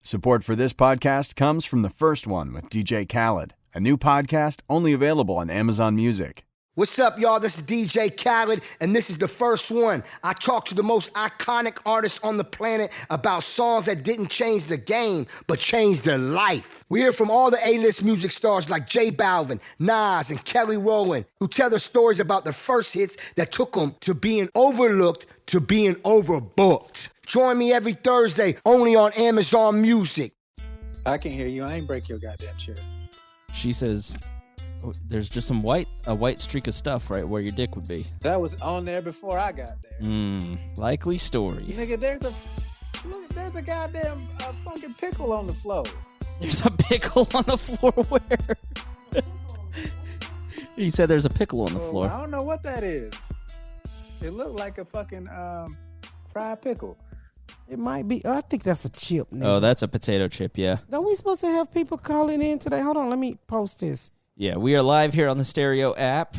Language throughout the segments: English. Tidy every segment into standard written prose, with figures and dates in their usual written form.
Support for this podcast comes from the first one with DJ Khaled, a new podcast only available on Amazon Music. What's up, y'all? This is DJ Khaled, and this is the first one. I talk to the most iconic artists on the planet about songs that didn't change the game, but changed their life. We hear from all the A-list music stars like J Balvin, Nas, and Kelly Rowland, who tell their stories about the first hits that took them to being overlooked to being overbooked. Join me every Thursday, only on Amazon Music. I can hear you. I ain't break your goddamn chair. She says... There's just a white streak of stuff right where your dick would be. That was on there before I got there. Likely story. Nigga, there's a goddamn fucking pickle on the floor. There's a pickle on the floor where? He said there's a pickle on the floor. I don't know what that is. It looked like a fucking fried pickle. It might be. Oh, I think that's a chip. Nigga. Oh, that's a potato chip, yeah. Are we supposed to have people calling in today? Hold on, let me post this. Yeah, we are live here on the Stereo app.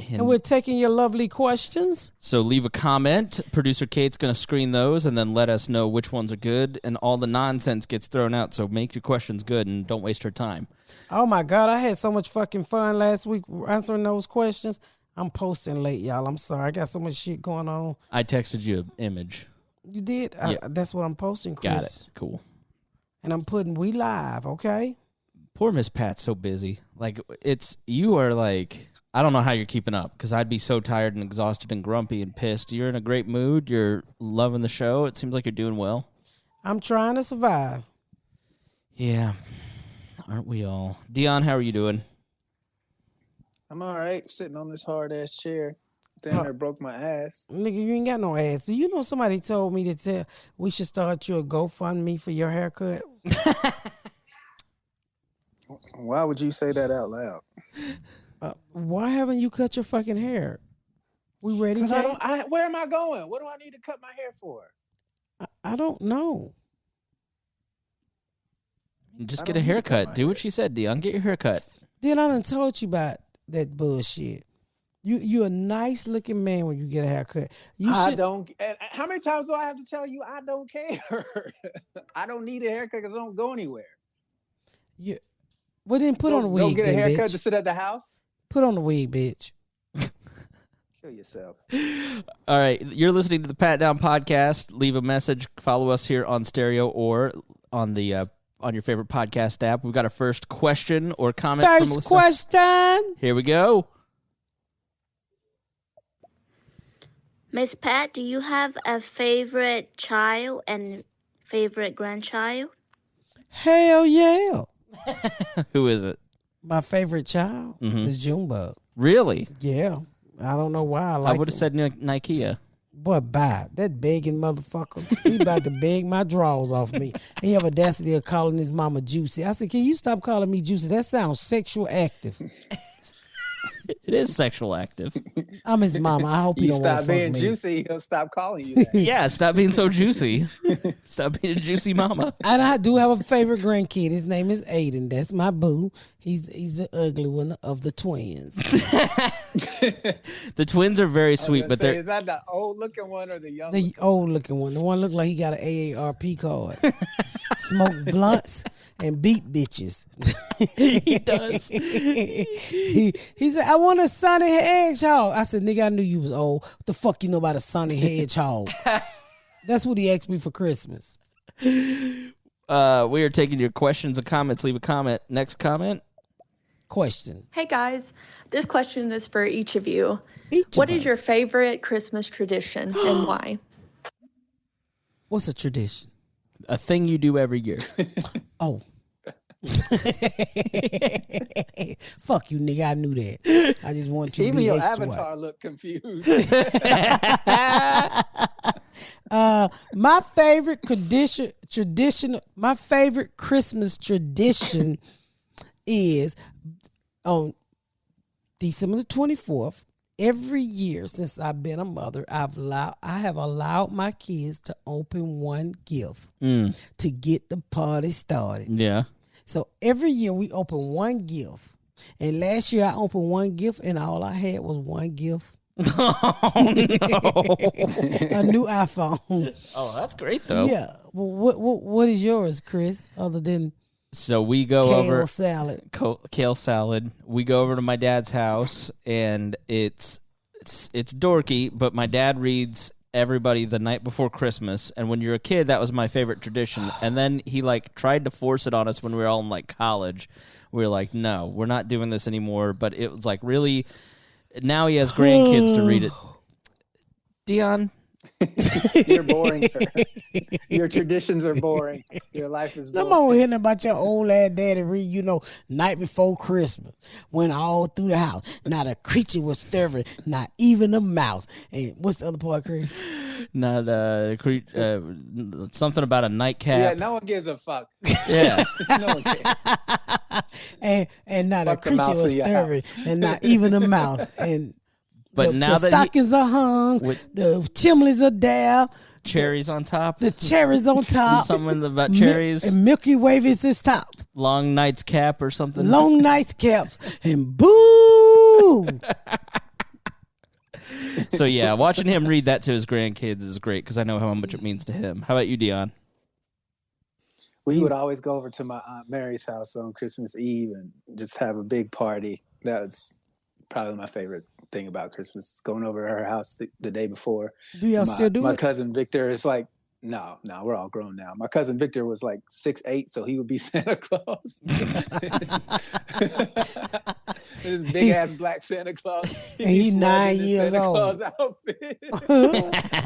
And we're taking your lovely questions. So leave a comment. Producer Kate's going to screen those and then let us know which ones are good. And all the nonsense gets thrown out, so make your questions good and don't waste your time. Oh, my God. I had so much fucking fun last week answering those questions. I'm posting late, y'all. I'm sorry. I got so much shit going on. I texted you an image. You did? Yeah. That's what I'm posting, Chris. Got it. Cool. And I'm putting we live, okay? Poor Miss Pat's so busy. Like, you are like, I don't know how you're keeping up because I'd be so tired and exhausted and grumpy and pissed. You're in a great mood. You're loving the show. It seems like you're doing well. I'm trying to survive. Yeah. Aren't we all? Deon, how are you doing? I'm all right. Sitting on this hard-ass chair. Damn near broke my ass. Nigga, you ain't got no ass. Do you know somebody told me to we should start you a GoFundMe for your haircut? Why would you say that out loud? Why haven't you cut your fucking hair? We ready? Because where am I going? What do I need to cut my hair for? I don't know. Just get a haircut. Do what she said, Deon. Get your haircut. Then I done told you about that bullshit. You a nice looking man when you get a haircut. I don't. How many times do I have to tell you I don't care? I don't need a haircut because I don't go anywhere. Yeah. Well, then put on a wig. Don't get a haircut bitch. To sit at the house? Put on a wig, bitch. Show yourself. All right. You're listening to the Patdown podcast. Leave a message. Follow us here on Stereo or on the on your favorite podcast app. We've got a first question or comment from a listener. First question. Here we go. Miss Pat, do you have a favorite child and favorite grandchild? Hell yeah. Who is it? My favorite child is Junebug. Really? Yeah. I don't know why I like I would have said Nikea. Boy, bye. That begging motherfucker. He about to beg my drawers off me. He have audacity of calling his mama Juicy. I said, can you stop calling me Juicy? That sounds sexual active. It is sexual active. I'm his mama. I hope he don't want to fuck me. Stop being juicy. He'll stop calling you that. Yeah, stop being so juicy. Stop being a juicy mama. And I do have a favorite grandkid. His name is Aiden. That's my boo. He's the ugly one of the twins. The twins are very sweet, but they're... Is that the old looking one or the young? The old looking one. The one look like he got an AARP card. Smoke blunts and beat bitches. He does. He said, I want a Sonic Hedgehog. I said, nigga, I knew you was old. What the fuck you know about a Sonic Hedgehog? That's what he asked me for Christmas. We are taking your questions and comments. Leave a comment. Next comment. Question. Hey guys, this question is for each of you. What is your favorite Christmas tradition and why? What's a tradition? A thing you do every year. Oh. Fuck you, nigga. I knew that. I just want you to Even be your extra avatar white. look confused. My favorite my favorite Christmas tradition is on December the 24th. Every year since I've been a mother, I have allowed my kids to open one gift to get the party started. Yeah. So every year we open one gift. And last year I opened one gift and all I had was one gift Oh no! A new iPhone. Oh, that's great though. Yeah. Well, what is yours, Chris? Other than So we go kale over salad. kale salad. We go over to my dad's house, and it's dorky, but my dad reads everybody the night before Christmas, and when you're a kid, that was my favorite tradition. And then he like tried to force it on us when we were all in like college. We were like, no, we're not doing this anymore. But it was like really. Now he has grandkids to read it. Deon. You're boring. Your traditions are boring. Your life is boring. I'm over hearing about your old ass daddy read, night before Christmas. Went all through the house. Not a creature was stirring, not even a mouse. And what's the other part, Chris? Not something about a nightcap. Yeah, no one gives a fuck. Yeah. No one cares. and not Fuck a the mouse creature was in your stirring, house. and not even a mouse. And But the now that stockings are hung, the chimneys are there, cherries on top, the cherries on top. something about cherries, and Milky Way is his top. long night's cap or something. Long nights caps and boo. So yeah, watching him read that to his grandkids is great because I know how much it means to him. How about you, Deon? We would always go over to my Aunt Mary's house on Christmas Eve and just have a big party. That was probably my favorite thing about Christmas, is going over to her house the day before. Do y'all still do my it? cousin Victor is like, no, we're all grown now. My cousin Victor was like 6'8", so he would be Santa Claus. This big ass black Santa Claus. And he be 9 sweating in years Santa old. Claus outfit.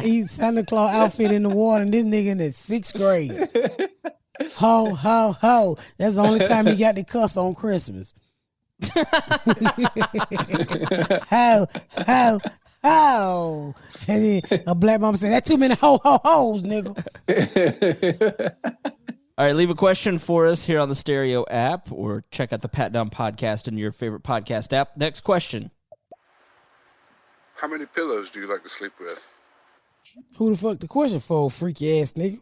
He's Santa Claus outfit in the water, and this nigga in the 6th grade. Ho, ho, ho. That's the only time he got to cuss on Christmas. Ho, ho, ho. And then a black mama said, that's too many ho, ho, hoes, nigga. All right, leave a question for us here on the Stereo app, or check out the Patdown podcast in your favorite podcast app. Next question. How many pillows do you like to sleep with? Who the fuck the question for, freaky ass nigga?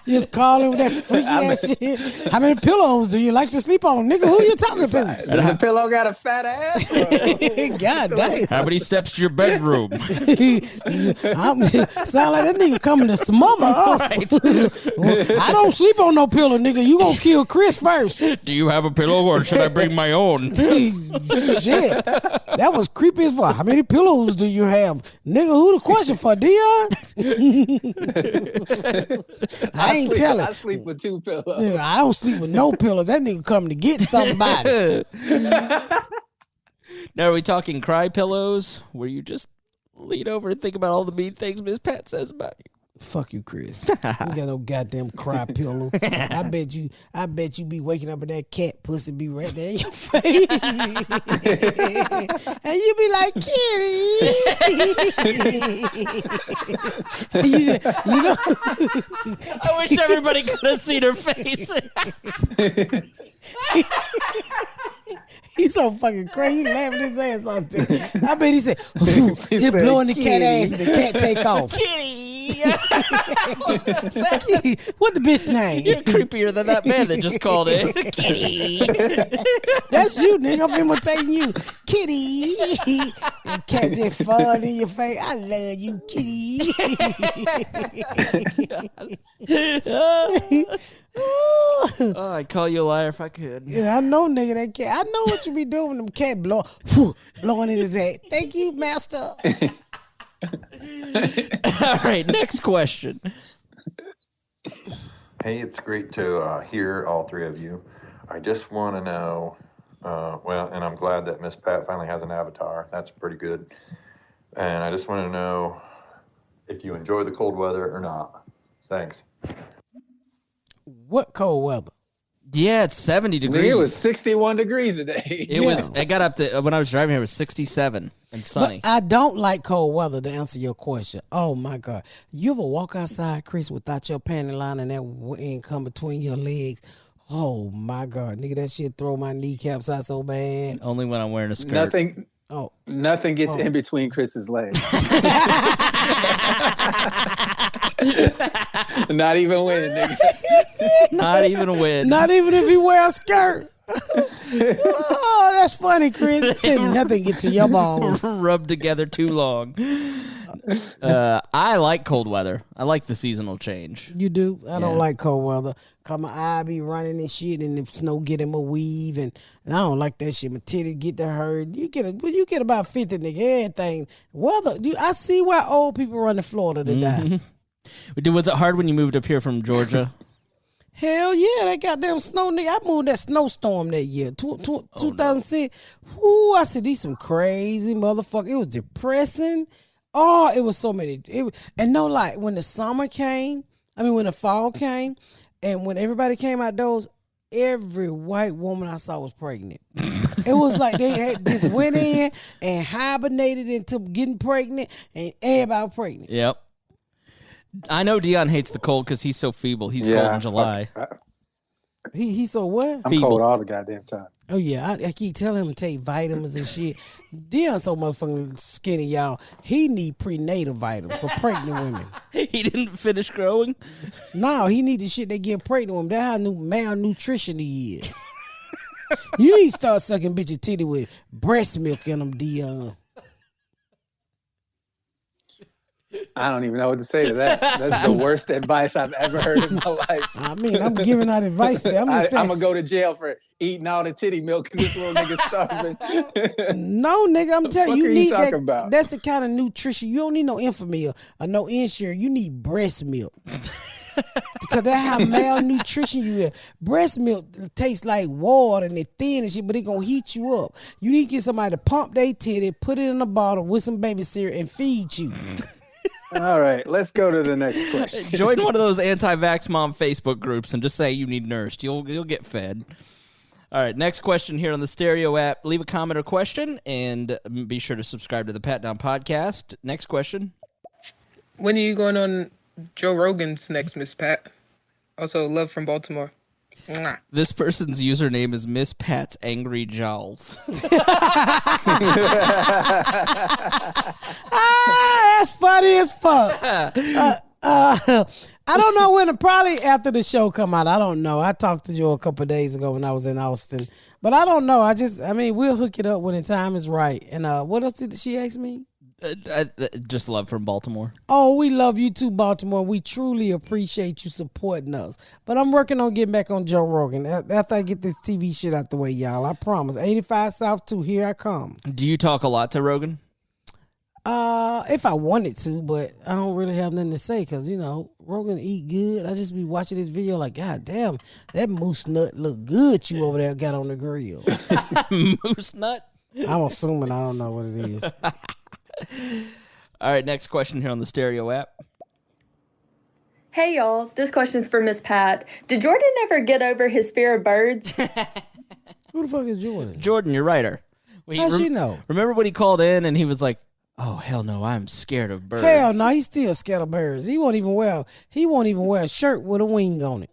Just call him with that freaky ass shit. How many pillows do you like to sleep on? Nigga, who you talking to? Does the pillow got a fat ass? God damn. How many steps to your bedroom? Sound like that nigga coming to smother us. I don't sleep on no pillow, nigga. You gonna kill Chris first. Do you have a pillow, or should I bring my own? Shit. That was creepy as fuck. How many pillows do you have? Nigga, who the question for, Deon? I ain't telling. I sleep with 2 pillows. Dude, I don't sleep with no pillows. That nigga coming to get somebody. Now, are we talking cry pillows, where you just lean over and think about all the mean things Miss Pat says about you? Fuck you, Chris. You got no goddamn cry pillow. I bet you be waking up and that cat pussy be right there in your face. And you be like, kitty. you know. I wish everybody could have seen her face. He's so fucking crazy. He laughing his ass off. I bet he said, just blowing the cat ass and the cat take off. Kitty. What the bitch name? You're creepier than that man that just called it. Kitty. That's you, nigga. I'm imitating you. Kitty. And cat just fall in your face. I love you, kitty. Oh, I'd call you a liar if I could. Yeah, I know, nigga, that cat. I know what you be doing when them cat blowing in his head. Thank you, master. All right, next question. Hey, it's great to hear all three of you. I just want to know, and I'm glad that Miss Pat finally has an avatar. That's pretty good. And I just want to know if you enjoy the cold weather or not. Thanks. What cold weather? Yeah, it's 70 degrees. It was 61 degrees today. It got up to, when I was driving here, it was 67 and sunny. But I don't like cold weather, to answer your question. Oh, my God. You ever walk outside, Chris, without your panty line and that wind come between your legs? Oh, my God. Nigga, that shit throw my kneecaps out so bad. Only when I'm wearing a skirt. Nothing gets in between Chris's legs. Not even wind, nigga. Not even a wind. Not even if he wear a skirt. Oh, that's funny, Chris. He said nothing get to your balls. Rubbed together too long. I like cold weather. I like the seasonal change. You do? I don't like cold weather. Cause my eye be running and shit, and the snow get in my weave, and I don't like that shit. My titties get to hurt. You get about 50, nigga. Everything. Weather. I see why old people run to Florida to die. Was it hard when you moved up here from Georgia? Hell yeah, that goddamn snow, nigga. I moved that snowstorm that year, 2006. Ooh, I said, these some crazy motherfuckers. It was depressing. Oh, it was so many. And no, like, when the summer came, when the fall came, and when everybody came outdoors, every white woman I saw was pregnant. It was like they had just went in and hibernated into getting pregnant, and everybody was pregnant. Yep. I know Deon hates the cold because he's so feeble. He's cold in July. He's so what? I'm cold all the goddamn time. Oh, yeah. I keep telling him to take vitamins and shit. Deon's so motherfucking skinny, y'all. He need prenatal vitamins for pregnant women. He didn't finish growing? No, he need the shit they get pregnant women. That's how malnutrition he is. You need to start sucking bitch titty with breast milk in them, Deon. I don't even know what to say to that. That's the worst advice I've ever heard in my life. I'm giving out advice there. I'm going to go to jail for eating all the titty milk and this little nigga starving. No, nigga, I'm telling you, need that. About? That's the kind of nutrition. You don't need no Enfamil or no Ensure. You need breast milk. Because that's how malnutrition you is. Breast milk tastes like water and it's thin and shit, but it gonna heat you up. You need to get somebody to pump their titty, put it in a bottle with some baby cereal and feed you. All right, let's go to the next question. Join one of those anti-vax mom Facebook groups and just say you need nursed. You'll get fed. All right, next question here on the Stereo app. Leave a comment or question, and be sure to subscribe to the Patdown podcast. Next question. When are you going on Joe Rogan's next, Miss Pat? Also, love from Baltimore. Mwah. This person's username is Miss Pat's Angry Jowls. That's funny as fuck. I don't know when. Probably after the show come out. I don't know. I talked to Joe a couple of days ago when I was in Austin, but I don't know. We'll hook it up when the time is right. And what else did she ask me? Just love from Baltimore. Oh, we love you too, Baltimore. We truly appreciate you supporting us. But I'm working on getting back on Joe Rogan after I get this TV shit out the way, y'all. I promise. 85 South 2, here I come. Do you talk a lot to Rogan? If I wanted to, but I don't really have nothing to say because, Rogan eat good. I just be watching this video like, God damn, that moose nut look good you over there got on the grill. Moose nut? I'm assuming. I don't know what it is. All right, next question here on the Stereo app. Hey, y'all. This question's for Miss Pat. Did Jordan ever get over his fear of birds? Who the fuck is Jordan? Jordan, your writer. How'd she know? Remember when he called in and he was like, oh, hell no, I'm scared of birds. Hell no, he's still scared of birds. He won't even wear a shirt with a wing on it.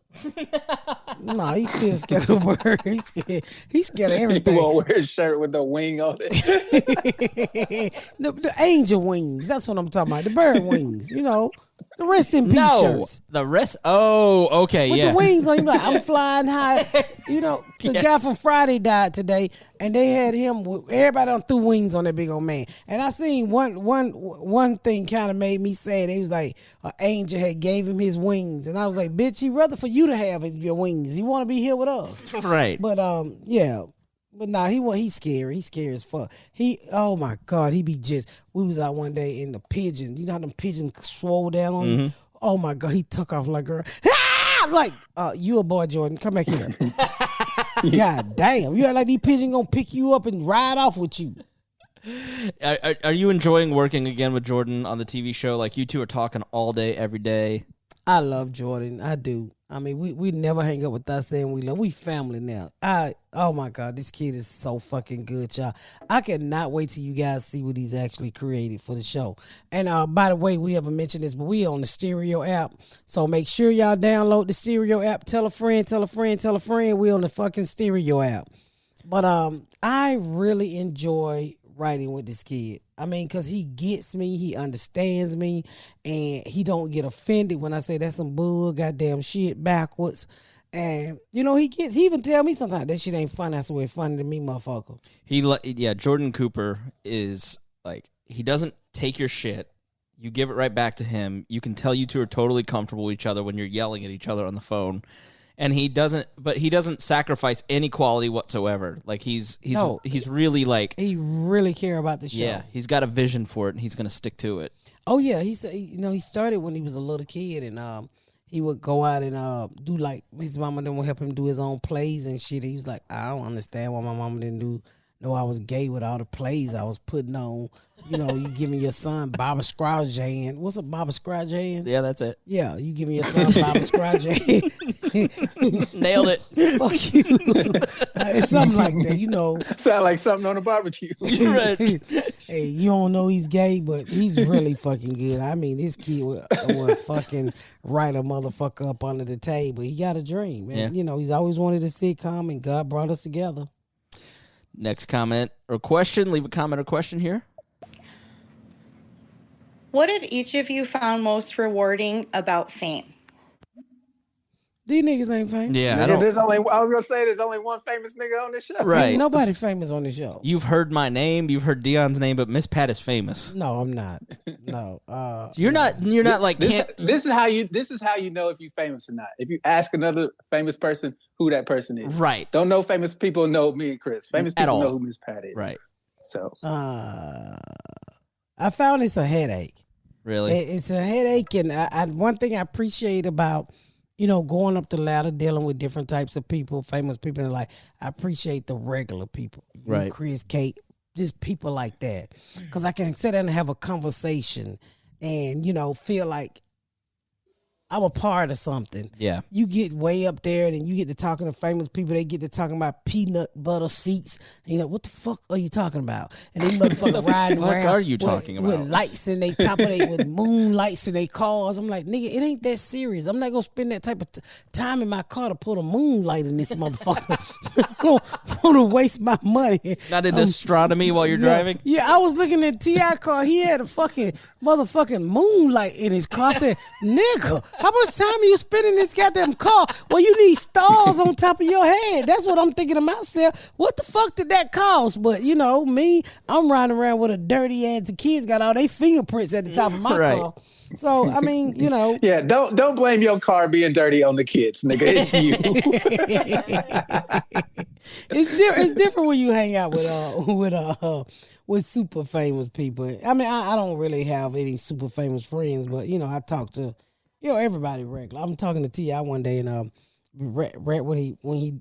No, he's still scared of birds. He's scared of everything. He won't wear a shirt with a wing on it. the angel wings. That's what I'm talking about. The bird wings. The rest in peace shirts. The rest. Oh, okay, with the wings on. Like, I'm flying high. The guy from Friday died today, and they had him. Everybody on threw wings on that big old man. And I seen one thing kind of made me sad. It was like an angel had gave him his wings, and I was like, bitch, he'd rather for you to have your wings. You want to be here with us, right? But yeah. But nah, he's scary. He's scary as fuck. Oh my God, we was out one day in the pigeons. You know how them pigeons swole down on you? Oh my God, he took off like a girl. I'm like, you a boy, Jordan. Come back here. God damn. You act like these pigeons gonna pick you up and ride off with you. Are you enjoying working again with Jordan on the TV show? Like, you two are talking all day, every day. I love Jordan. I do. We never hang up without saying we family now. Oh my God, this kid is so fucking good, y'all. I cannot wait till you guys see what he's actually created for the show. And by the way, we haven't mentioned this, but we on the Stereo app. So make sure y'all download the Stereo app. Tell a friend, tell a friend, tell a friend. We on the fucking Stereo app. But I really enjoy writing with this kid. Because he gets me, he understands me, and he don't get offended when I say that's some bull goddamn shit backwards. And he even tell me sometimes that shit ain't funny. That's the way it's funny to me, motherfucker. Jordan Cooper is like, he doesn't take your shit. You give it right back to him. You can tell you two are totally comfortable with each other when you're yelling at each other on the phone. And he doesn't sacrifice any quality whatsoever. Like he's really like, he really care about the show. Yeah, he's got a vision for it and he's going to stick to it. Oh yeah, he said he started when he was a little kid and he would go out and do like his mama didn't help him do his own plays and shit. He was like, I don't understand why my mama didn't know I was gay with all the plays I was putting on. You giving your son Barbra Streisand. What's a Barbra Streisand? Yeah, that's it. Yeah, you giving your son Barbra Streisand. Nailed it. Fuck you. It's something like that, Sound like something on a barbecue. Right. Hey, you don't know he's gay, but he's really fucking good. I mean, this kid would fucking write a motherfucker up under the table. He got a dream, man. Yeah. He's always wanted a sitcom, and God brought us together. Next comment or question. Leave a comment or question here. What have each of you found most rewarding about fame? These niggas ain't famous. Yeah, I was gonna say there's only one famous nigga on this show. Right. Ain't nobody famous on this show. You've heard my name, you've heard Deon's name, but Miss Pat is famous. No, I'm not. No. You're not like this is how you know if you're famous or not. If you ask another famous person who that person is. Right. Don't know famous people know me and Chris. Famous At people all. know who Miss Pat is. Right. So I found it's a headache. Really? It's a headache, and one thing I appreciate about going up the ladder, dealing with different types of people, famous people in life. I appreciate the regular people, right? Chris, Kate, just people like that, because I can sit down and have a conversation, and feel like I'm a part of something. Yeah. You get way up there and you get to talking to famous people. They get to talking about peanut butter seats. And what the fuck are you talking about? And they motherfucker riding What around. are you talking about? With lights in they top of they, with moon lights in their cars. I'm like, nigga, it ain't that serious. I'm not going to spend that type of time in my car to put a moonlight in this motherfucker. I don't want to waste my money. Not in astronomy while you're driving? Yeah, I was looking at T.I. car. He had a fucking motherfucking moonlight in his car. I said, nigga, how much time are you spending in this goddamn car? Well, you need stars on top of your head. That's what I'm thinking to myself. What the fuck did that cost? But me, I'm riding around with a dirty ass. The kids got all their fingerprints at the top of my car. So I mean, Yeah, don't blame your car being dirty on the kids, nigga. It's you. It's different when you hang out with super famous people. I mean, I don't really have any super famous friends, but I talk to everybody regular. I'm talking to T.I. one day, and Rat when he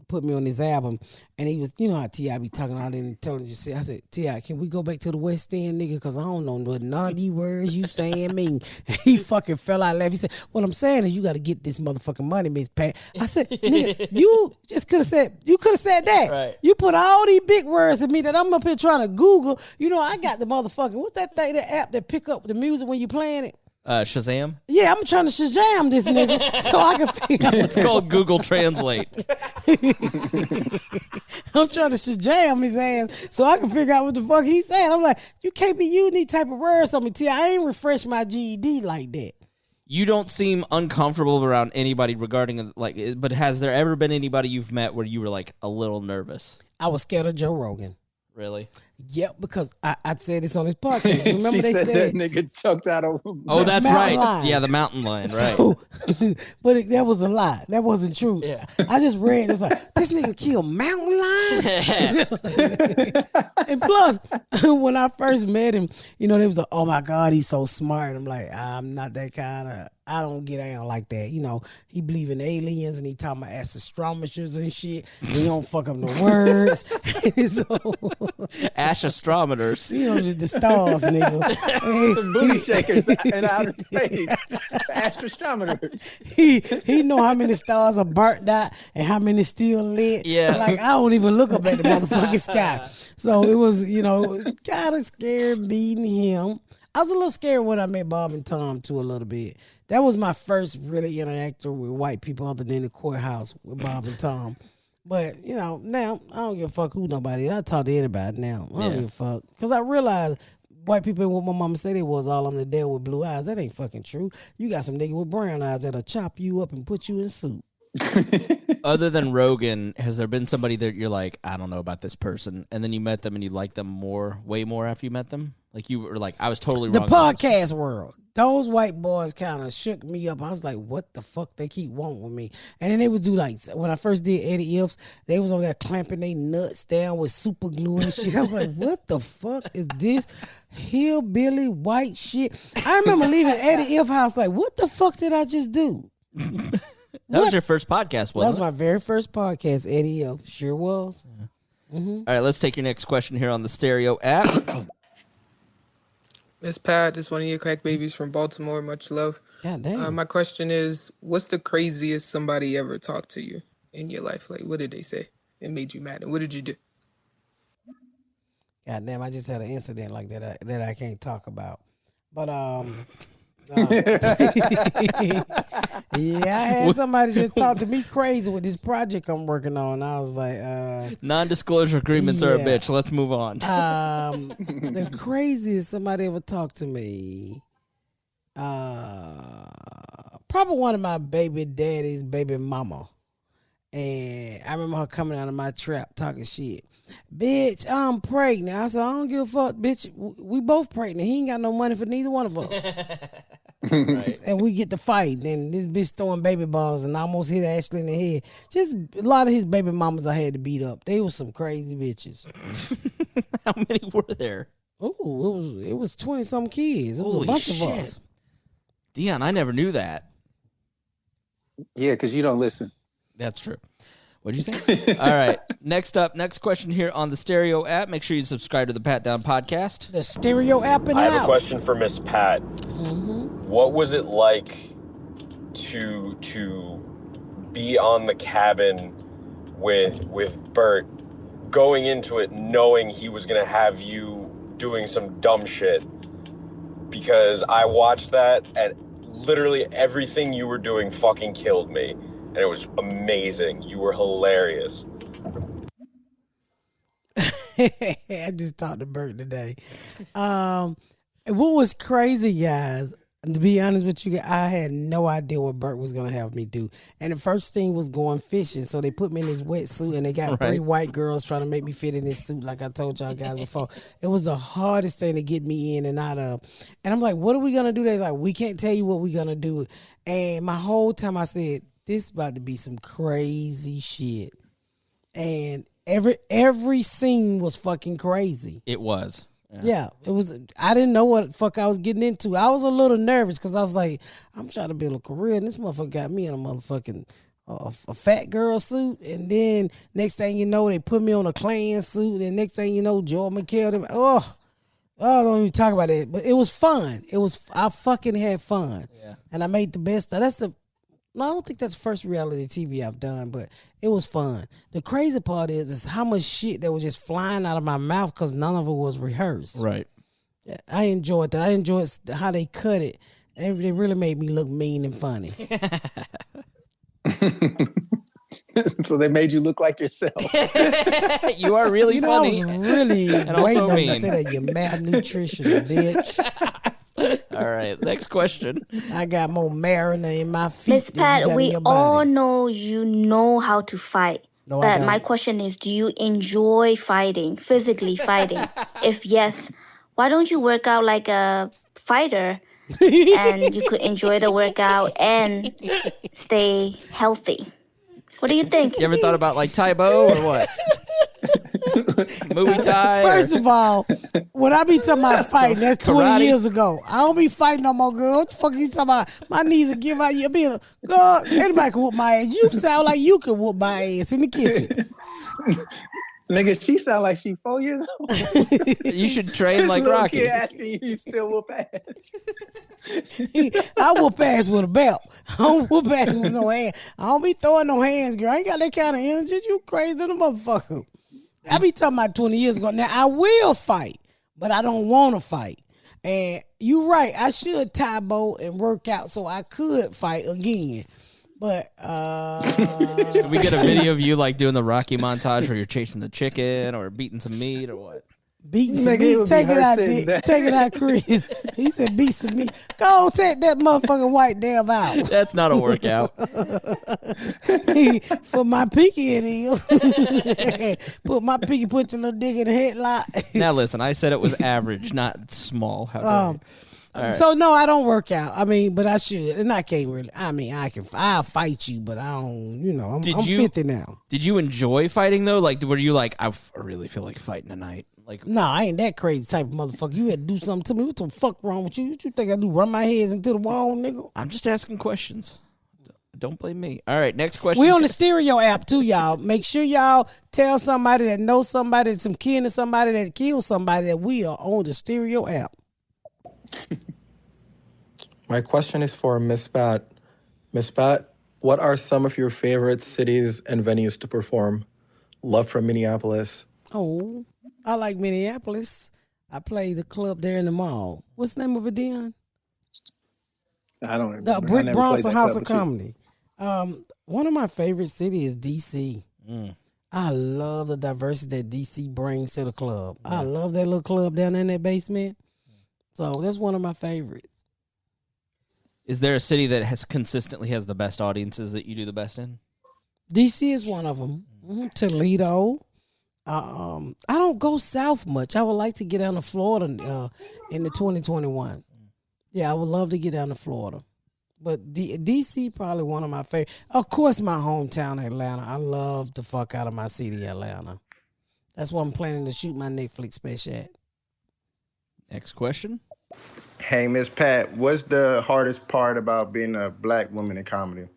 put me on his album, and he was, how T.I. be talking all that intelligent shit. I said, T.I., can we go back to the West End, nigga? Because I don't know what none of these words you saying mean. He fucking fell out laughing. He said, what I'm saying is you got to get this motherfucking money, Miss Pat. I said, nigga, you just could have said that. Right. You put all these big words in me that I'm up here trying to Google. I got the motherfucking, what's that thing, that app that pick up the music when you playing it? Shazam? Yeah, I'm trying to Shazam this nigga so I can figure out. It's called Google Translate. I'm trying to Shazam his ass so I can figure out what the fuck he's saying. I'm like, you can't be using these type of words on me, T. I ain't refreshed my GED like that. You don't seem uncomfortable around anybody regarding but has there ever been anybody you've met where you were like a little nervous? I was scared of Joe Rogan. Really? Yep, because I said this on his podcast. Remember she they said said that nigga choked out of. Oh, that's right. Lion. Yeah, the mountain lion, right? So, but that was a lie. That wasn't true. Yeah. I just read it's like this nigga killed mountain lion. And plus, when I first met him, they was like, "Oh my God, he's so smart." I'm like, I'm not that kind of. I don't get down like that. He believe in aliens and he talking about astronomers and shit. He don't fuck up no words. Astronomers. The stars, nigga. The booty shakers in outer space. Astronomers. He know how many stars are burnt out and how many still lit. Yeah. Like, I don't even look up at the motherfucking sky. So it was, it's kind of scary meeting him. I was a little scared when I met Bob and Tom, too, a little bit. That was my first really interaction with white people other than the courthouse with Bob and Tom. But, now, I don't give a fuck who nobody is. I talk to anybody now. I don't give a fuck. Because I realized white people ain't what my mama said they was all on the deal with blue eyes. That ain't fucking true. You got some nigga with brown eyes that'll chop you up and put you in soup. Other than Rogan, has there been somebody that you're like, I don't know about this person, and then you met them and you liked them way more after you met them? Like you were like, I was totally The wrong. The podcast world. Those white boys kind of shook me up. I was like, what the fuck they keep wanting with me? And then they would do like, when I first did Eddie Ifs, they was over there clamping their nuts down with super glue and shit. I was like, what the fuck is this hillbilly white shit? I remember leaving Eddie If house like, what the fuck did I just do? That was your first podcast, wasn't it? That was my very first podcast, Eddie If. Sure was. Yeah. All right, let's take your next question here on the Stereo app. Miss Pat, this one of your crack babies from Baltimore. Much love. God damn. My question is, what's the craziest somebody ever talked to you in your life? Like, what did they say? It made you mad. And what did you do? God damn, I just had an incident like that that I can't talk about. But yeah, I had somebody just talk to me crazy with this project I'm working on. I was like, non-disclosure agreements are a bitch. Let's move on. The craziest somebody ever talked to me. Probably one of my baby daddy's baby mama. And I remember her coming out of my trap talking shit. Bitch, I'm pregnant. I said, I don't give a fuck, bitch. We both pregnant. He ain't got no money for neither one of us. Right. And we get to fight. And this bitch throwing baby balls and I almost hit Ashley in the head. Just a lot of his baby mamas I had to beat up. They were some crazy bitches. How many were there? Oh, it was 20 some kids. It was Holy a bunch shit. of us. Deon, I never knew that. Yeah, because you don't listen. That's true. What'd you say? All right. Next question here on the Stereo app. Make sure you subscribe to the Patdown podcast. The Stereo app and I have a question for Miss Pat. Mm-hmm. What was it like to be on the cabin with Bert, going into it knowing he was gonna have you doing some dumb shit? Because I watched that and literally everything you were doing fucking killed me. And it was amazing. You were hilarious. I just talked to Bert today. What was crazy, guys, to be honest with you, I had no idea what Bert was going to have me do. And the first thing was going fishing. So they put me in this wetsuit and they got 3 white girls trying to make me fit in this suit like I told y'all guys before. It was the hardest thing to get me in and out of. And I'm like, what are we going to do? They're like, we can't tell you what we're going to do. And my whole time I said, this is about to be some crazy shit. And every scene was fucking crazy. It was. Yeah, it was. I didn't know what the fuck I was getting into. I was a little nervous because I was like, I'm trying to build a career, and this motherfucker got me in a motherfucking a fat girl suit. And then next thing you know, they put me on a Klan suit, and next thing you know, Joel McHale. I don't even talk about it. But it was fun. I fucking had fun. Yeah. And I made the best. I don't think that's the first reality TV I've done, but it was fun. The crazy part is how much shit that was just flying out of my mouth because none of it was rehearsed. Right. I enjoyed that. I enjoyed how they cut it. And they really made me look mean and funny. So they made you look like yourself. You are really funny. I was really and waiting also on mean. you to say that, you malnutrition, bitch. All right, next question. I got more marina in my feet. Miss Pat, we all know you know how to fight. No, but my question is, do you enjoy fighting, physically fighting? If yes, why don't you work out like a fighter and you could enjoy the workout and stay healthy? What do you think? You ever thought about like Taibo or what? Muay Thai? First of all, when I be talking about fighting, that's 20 Karate? years ago. I don't be fighting no more, girl. What the fuck are you talking about? My knees will give out. You being girl, anybody can whoop my ass. You sound like you can whoop my ass in the kitchen. Nigga, she sound like she 4 years old. You should train like little Rocky. Kid asking you still whoop ass. I whoop ass with a belt. I don't whoop ass with no hand. I don't be throwing no hands, girl. I ain't got that kind of energy. You crazy than a motherfucker. I be talking about 20 years ago. Now, I will fight, but I don't want to fight. And you right. I should tie bow and work out so I could fight again. But Can we get a video of you like doing the Rocky montage where you're chasing the chicken or beating some meat or what? Beat some Nigga, it meat. would be Take it her out, sitting Dick. there. Take it out, Chris. He said, beat some meat. Go on, take that motherfucking white damn out. That's not a workout. For my pinky, it is. Put my pinky, put your little dick in the headlock. Now listen, I said it was average, not small. How dare you. All right. So no, I don't work out. I mean, but I should, and I can't really. I mean, I'll fight you, but I don't. You know, I'm 50 now. Did you enjoy fighting though? Like, were you like, I really feel like fighting tonight? Like, No, I ain't that crazy type of motherfucker. You had to do something to me. What the fuck wrong with you? What you think I do? Run my heads into the wall, nigga? I'm just asking questions. Don't blame me. All right, next question. We on the stereo app too, y'all. Make sure y'all tell somebody that knows somebody, some kin to somebody that killed somebody, that we are on the stereo app. My question is for Miss Pat. Miss Pat, what are some of your favorite cities and venues to perform? Love from Minneapolis. Oh, I like Minneapolis. I play the club there in the mall. What's the name of it, Deon? I don't remember. The Brick Bronson House of Comedy. One of my favorite cities is D.C. I love the diversity that D.C. brings to the club. I love that little club down in that basement. So that's one of my favorites. Is there a city that consistently has the best audiences that you do the best in? D.C. is one of them. Toledo. I don't go south much. I would like to get down to Florida in the 2021. Yeah, I would love to get down to Florida. But D.C. probably one of my favorite. Of course, my hometown, Atlanta. I love the fuck out of my city, Atlanta. That's where I'm planning to shoot my Netflix special at. Next question. Hey, Miss Pat, what's the hardest part about being a black woman in comedy?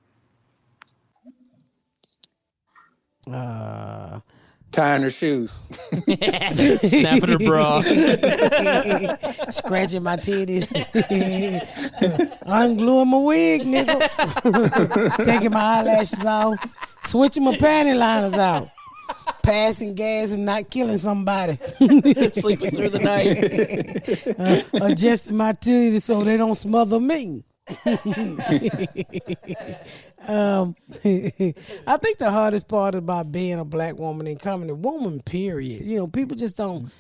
Tying her shoes. Snapping her bra. Scratching my titties. Ungluing my wig, nigga. Taking my eyelashes off. Switching my panty liners out. Passing gas and not killing somebody. Sleeping through the night. Adjusting my titties so they don't smother me. I think the hardest part about being a black woman in comedy, woman period, you know, people just don't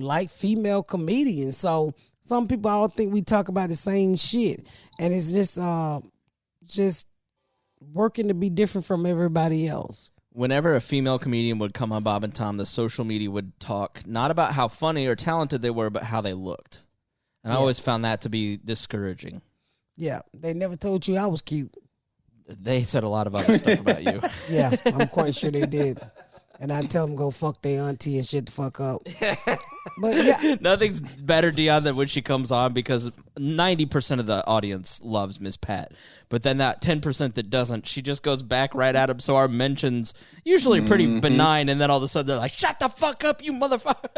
like female comedians. So some people all think we talk about the same shit, and it's just working to be different from everybody else. Whenever a female comedian would come on Bob and Tom, the social media would talk not about how funny or talented they were, but how they looked. And I always found that to be discouraging. Yeah, they never told you I was cute. They said a lot of other stuff about you. Yeah, I'm quite sure they did. And I tell them go fuck their auntie and shit the fuck up. But yeah, nothing's better, Deon, than when she comes on, because 90% of the audience loves Miss Pat. But then that 10% that doesn't, she just goes back right at him. So our mentions usually are pretty benign, and then all of a sudden they're like, "Shut the fuck up, you motherfucker!"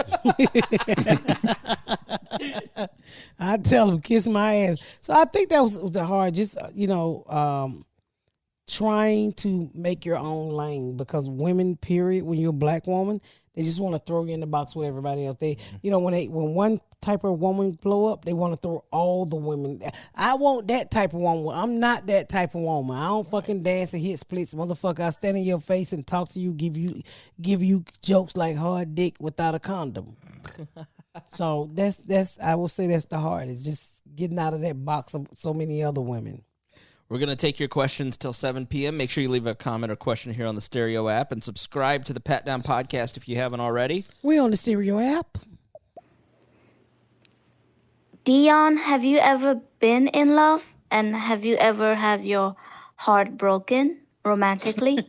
I tell them kiss my ass. So I think that was the hard. Just trying to make your own lane, because women, period, when you're a black woman, they just want to throw you in the box with everybody else. They, when one type of woman blow up, they want to throw all the women. I want that type of woman. I'm not that type of woman. I don't fucking dance and hit splits, motherfucker. I stand in your face and talk to you, give you jokes like hard dick without a condom. So that's I will say that's the hardest, just getting out of that box of so many other women. We're going to take your questions till 7 p.m. Make sure you leave a comment or question here on the Stereo app, and subscribe to the Patdown podcast if you haven't already. We're on the Stereo app. Deon, have you ever been in love? And have you ever had your heart broken romantically?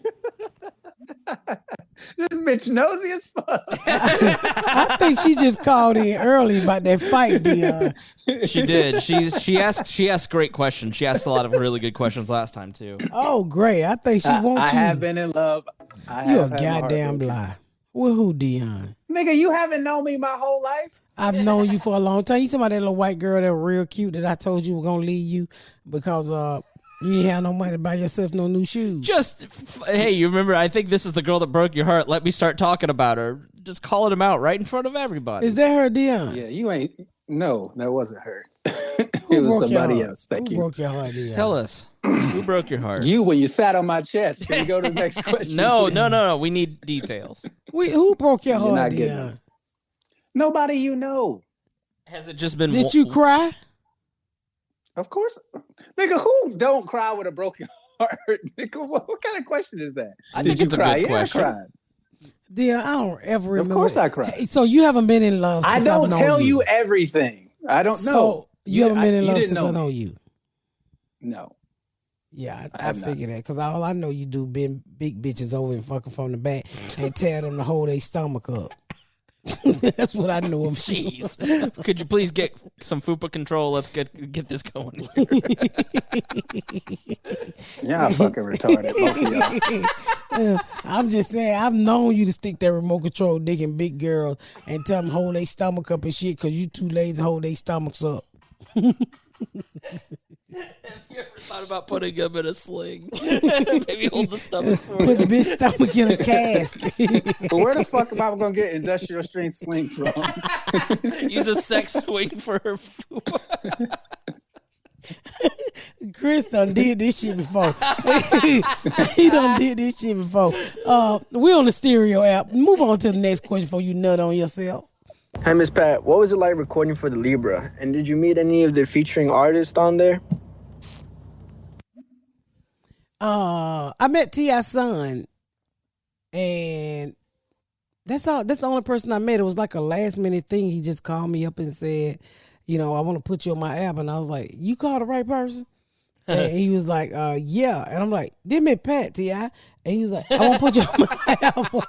This bitch nosy as fuck. I think she just called in early about that fight, Deon. She did. She asked great questions. She asked a lot of really good questions last time too. Oh, great. I think she wants you. I have been in love. You a goddamn lie. With who, Deon? Nigga, you haven't known me my whole life. I've known you for a long time. You talking about that little white girl that was real cute that I told you was gonna leave you because you ain't have no money to buy yourself no new shoes. Hey, you remember, I think this is the girl that broke your heart. Let me start talking about her. Just calling him out right in front of everybody. Is that her, Deon? Yeah, you ain't. No, that wasn't her. It was somebody else. Thank you. Who broke your heart, Deon? Tell us. Who broke your heart? You, when you sat on my chest. Can we go to the next question? No. We need details. Who broke your heart, Deon? Nobody you know. Has it just been? Did you cry? Of course, nigga. Who don't cry with a broken heart? Nigga, what kind of question is that? I Did think you it's a cry? good Yeah, question. I cried. Deon, I don't ever remember. Of course, I cried. So you haven't been in love. I Since don't I've known tell you everything. I don't know. So you haven't been in you love didn't since know I know me. you. No. Yeah, I figured that because all I know you do bend big bitches over and fucking from the back and tell them to hold their stomach up. That's what I know of. Jeez. Could you please get some fupa control? Let's get this going. Yeah, fucking retarded, both of y'all. I'm just saying, I've known you to stick that remote control dick in big girls and tell them hold their stomach up and shit because you too lazy to hold their stomachs up. Have you ever thought about putting him in a sling? Maybe hold the stomach for Put the bitch stomach in a casket. But where the fuck am I gonna get industrial strength sling from? Use a sex swing for her. Chris done did this shit before. He done did this shit before. We on the stereo app. Move on to the next question before you nut on yourself. Hi, Miss Pat. What was it like recording for the Libra? And did you meet any of the featuring artists on there? I met T.I.'s son, and that's all. That's the only person I met. It was like a last minute thing. He just called me up and said, I want to put you on my album. And I was like, you called the right person? And he was like, yeah. And I'm like, they met Pat, T.I. And he was like, I want to put you on my album.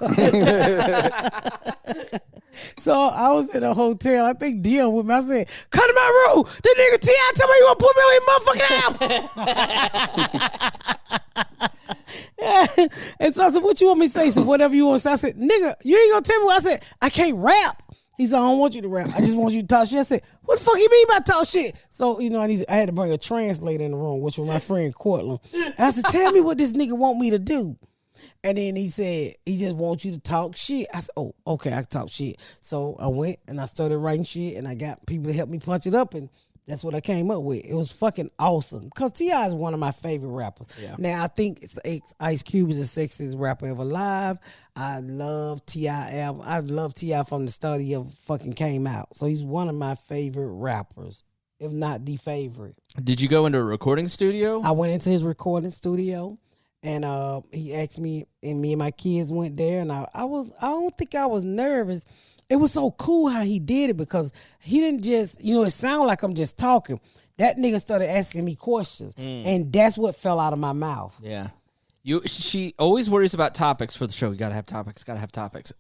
So I was in a hotel. I think Deon with me. I said, come to my room. The nigga T.I. tell me you want to put me on your motherfucking album. And so I said, what you want me to say? He said, whatever you want to say. I said, nigga, you ain't going to tell me what I said. I can't rap. He said, I don't want you to rap. I just want you to talk shit. I said, what the fuck you mean by talk shit? So, I had to bring a translator in the room, which was my friend Cortland. And I said, tell me what this nigga want me to do. And then he said, he just wants you to talk shit. I said, oh, okay, I can talk shit. So I went and I started writing shit and I got people to help me punch it up, and that's what I came up with. It was fucking awesome. Because T.I. is one of my favorite rappers. Yeah. Now, I think Ice Cube is the sexiest rapper ever alive. I love T.I. album. I love T.I. from the start he ever fucking came out. So he's one of my favorite rappers, if not the favorite. Did you go into a recording studio? I went into his recording studio. And he asked me, and me and my kids went there, and I don't think I was nervous. It was so cool how he did it because he didn't just, it sounded like I'm just talking. That nigga started asking me questions, and that's what fell out of my mouth. Yeah. She always worries about topics for the show. You gotta have topics,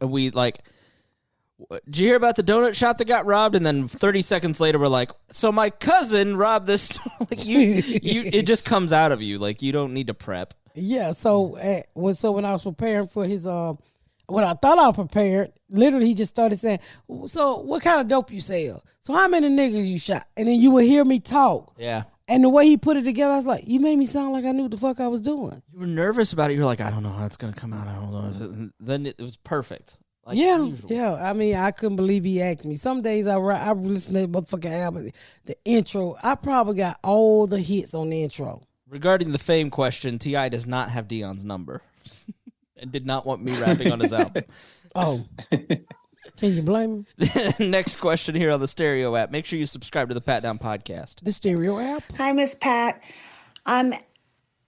We did you hear about the donut shop that got robbed? And then 30 seconds later, we're like, so my cousin robbed this store. It just comes out of you. Like, you don't need to prep. Yeah, so when I was preparing for his when I thought I was prepared, literally he just started saying, so what kind of dope you sell? So how many niggas you shot? And then you would hear me talk. Yeah. And the way he put it together, I was like, you made me sound like I knew what the fuck I was doing. You were nervous about it. You were like, I don't know how it's going to come out. I don't know. And then it was perfect. Like yeah. I mean, I couldn't believe he asked me. Some days I listen to that motherfucking album, the intro. I probably got all the hits on the intro. Regarding the fame question, T.I. does not have Deon's number and did not want me rapping on his album. Oh. Can you blame him? Next question here on the Stereo app. Make sure you subscribe to the Patdown podcast. The Stereo app? Hi, Miss Pat. I'm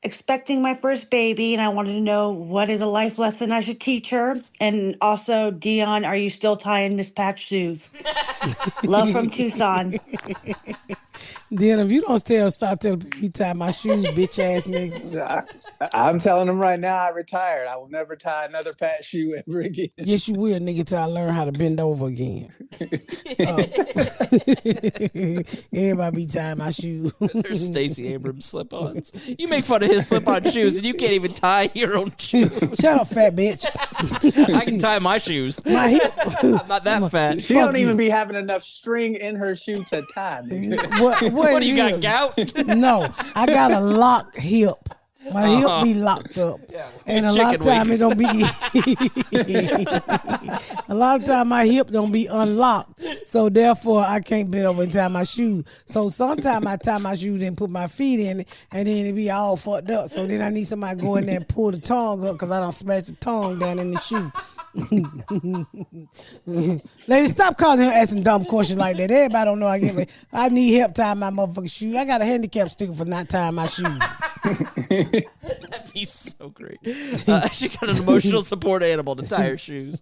expecting my first baby, and I wanted to know what is a life lesson I should teach her. And also, Deon, are you still tying Miss Pat's shoes? Love from Tucson. Deon, if you don't start telling people you tie my shoes, bitch ass nigga. I'm telling them right now, I retired. I will never tie another Pat shoe ever again. Yes, you will, nigga, till I learn how to bend over again. Everybody be tying my shoes. There's Stacey Abrams slip-ons. You make fun of his slip-on shoes, and you can't even tie your own shoes. Shut up, fat bitch. I can tie my shoes. My hip. I'm not that fat. She don't even be having enough string in her shoe to tie, nigga. What do you got, gout? No, I got a locked hip. My hip be locked up. Yeah. And a lot of time it don't be a lot of time my hip don't be unlocked. So therefore I can't bend over and tie my shoe. So sometimes I tie my shoes and put my feet in it, and then it be all fucked up. So then I need somebody to go in there and pull the tongue up because I don't smash the tongue down in the shoe. Lady, stop calling her asking dumb questions like that. Everybody don't know I need help tying my motherfucking shoes. I got a handicap sticker for not tying my shoes. That'd be so great. She got an emotional support animal to tie her shoes.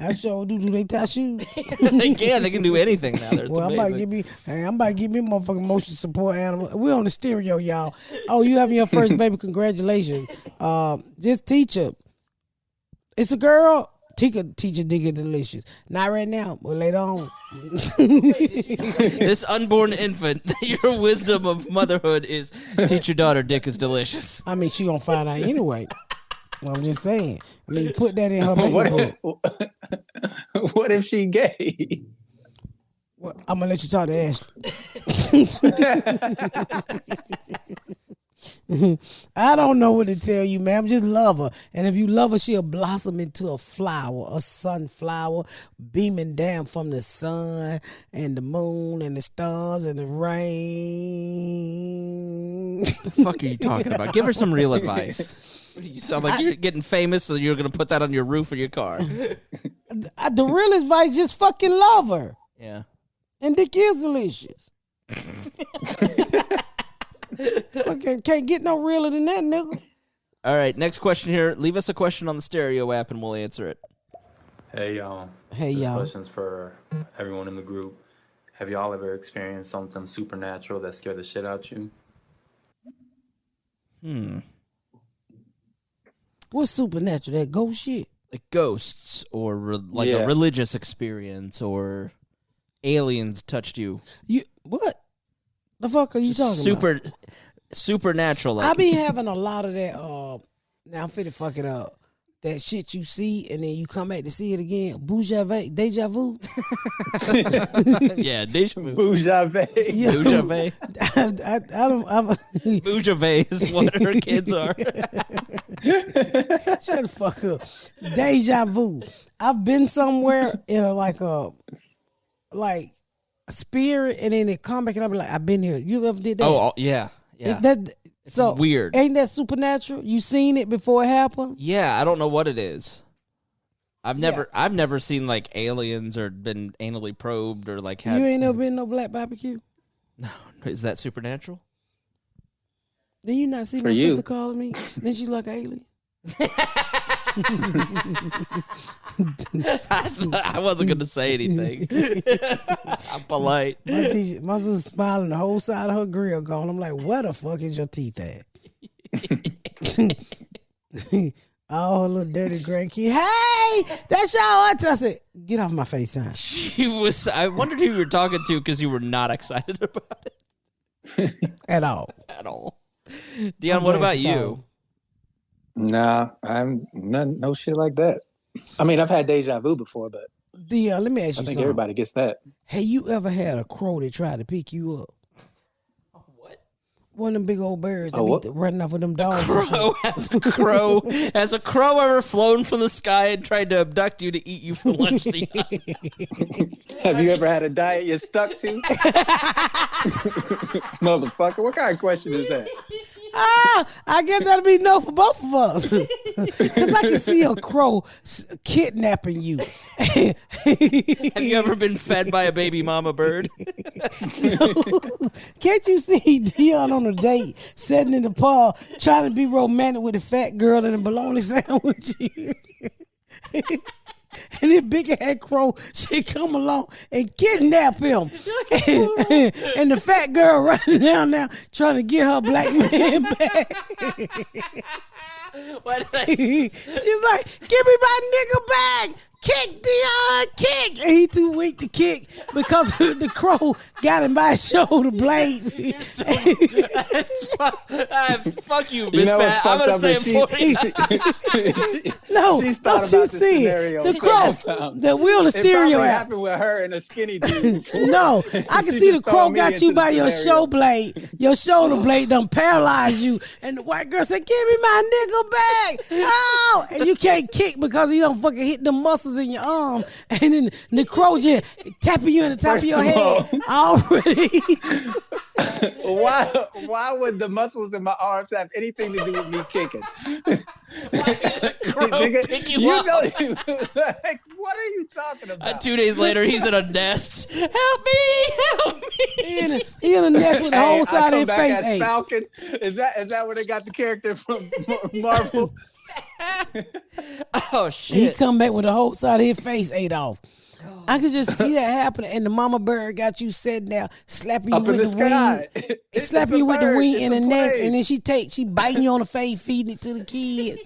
I sure do. Do they tie shoes? They can do anything now. Well, I'm about to get me a motherfucking emotional support animal. We're on the stereo, y'all. Oh, you having your first baby? Congratulations. Just teach her. It's a girl. Teach her Digger Delicious. Not right now, but later on. This unborn infant, your wisdom of motherhood is teach your daughter Dick is delicious. I mean, she gonna find out anyway. Well, I'm just saying. I mean, put that in her baby book. What if she gay? Well, I'm gonna let you talk to Ashley. I don't know what to tell you, ma'am. Just love her. And if you love her, she'll blossom into a flower, a sunflower, beaming down from the sun and the moon and the stars and the rain. What the fuck are you talking about? Give her some real advice. You sound like you're getting famous, so you're going to put that on your roof of your car. The real advice, just fucking love her. Yeah. And Dick is delicious. Okay, can't get no realer than that, nigga. All right, next question here. Leave us a question on the stereo app and we'll answer it. Hey, y'all. Hey, this y'all. question's for everyone in the group. Have y'all ever experienced something supernatural that scared the shit out you? What's supernatural? That ghost shit? Like ghosts or a religious experience or aliens touched you. You what? The fuck are you talking about? Supernatural. Like. I be having a lot of that. Now I'm finna fuck it up. That shit you see and then you come back to see it again. Deja vu. Yeah, deja vu. Boujave. Boujave. I don't. Boujave is what her kids are. Shut the fuck up. Deja vu. I've been somewhere in a spirit, and then it come back and I'll be like, I've been here. You ever did that? Oh yeah. It's so weird. Ain't that supernatural? You seen it before it happened? Yeah, I don't know what it is. I've never seen like aliens or been anally probed or like had. You ain't never been no black barbecue? No, is that supernatural? Then you not see my sister calling me? Then she like an alien? I wasn't going to say anything. I'm polite. My sister's smiling, the whole side of her grill gone. I'm like, where the fuck is your teeth at? Oh, her little dirty grandkid. Hey, that's your auntie. I said, get off my face, son. I wondered who you were talking to because you were not excited about it. At all. At all. Deon, what about you? Nah, I'm no shit like that. I mean, I've had deja vu before, but Deon, let me ask you something. I think everybody gets that. Have you ever had a crow that tried to pick you up? What? One of them big old birds that be running off with them dogs. Has a crow ever flown from the sky and tried to abduct you to eat you for lunch? Have you ever had a diet you're stuck to? Motherfucker, what kind of question is that? I guess that'll be no for both of us. Because I can see a crow kidnapping you. Have you ever been fed by a baby mama bird? No. Can't you see Deon on a date, sitting in the park, trying to be romantic with a fat girl and a bologna sandwich? And this big head crow, she come along and kidnap him. And the fat girl running down now trying to get her black man back. She's like, give me my nigga back. Kick, Deon, kick. And he too weak to kick because the crow got him by his shoulder blades. Fuck you, Miss Pat. I'm going to say it for you. No, don't you see it? The crow, the wheel of stereo. It happened with her and a skinny dude. No, I can see the crow got you by your shoulder blade. Your shoulder blade done paralyzed you. And the white girl said, give me my nigga back. Oh, and you can't kick because he don't fucking hit the muscles in your arm, and then the crow just tapping you in the top of your head already. Why would the muscles in my arms have anything to do with me kicking? The crow nigga. pick you You up. know, like, what are you talking about? 2 days later, he's in a nest. Help me! He in a nest with the whole side of his face as ate. Falcon. Is that where they got the character from Marvel? Oh shit! He come back with the whole side of his face ate off. I could just see that happening, and the mama bird got you sitting there, slapping you Up in with the the sky. wing, It's slapping a you with the bird. wing It's in a the nest, plane. and then she biting you on the face, feeding it to the kids.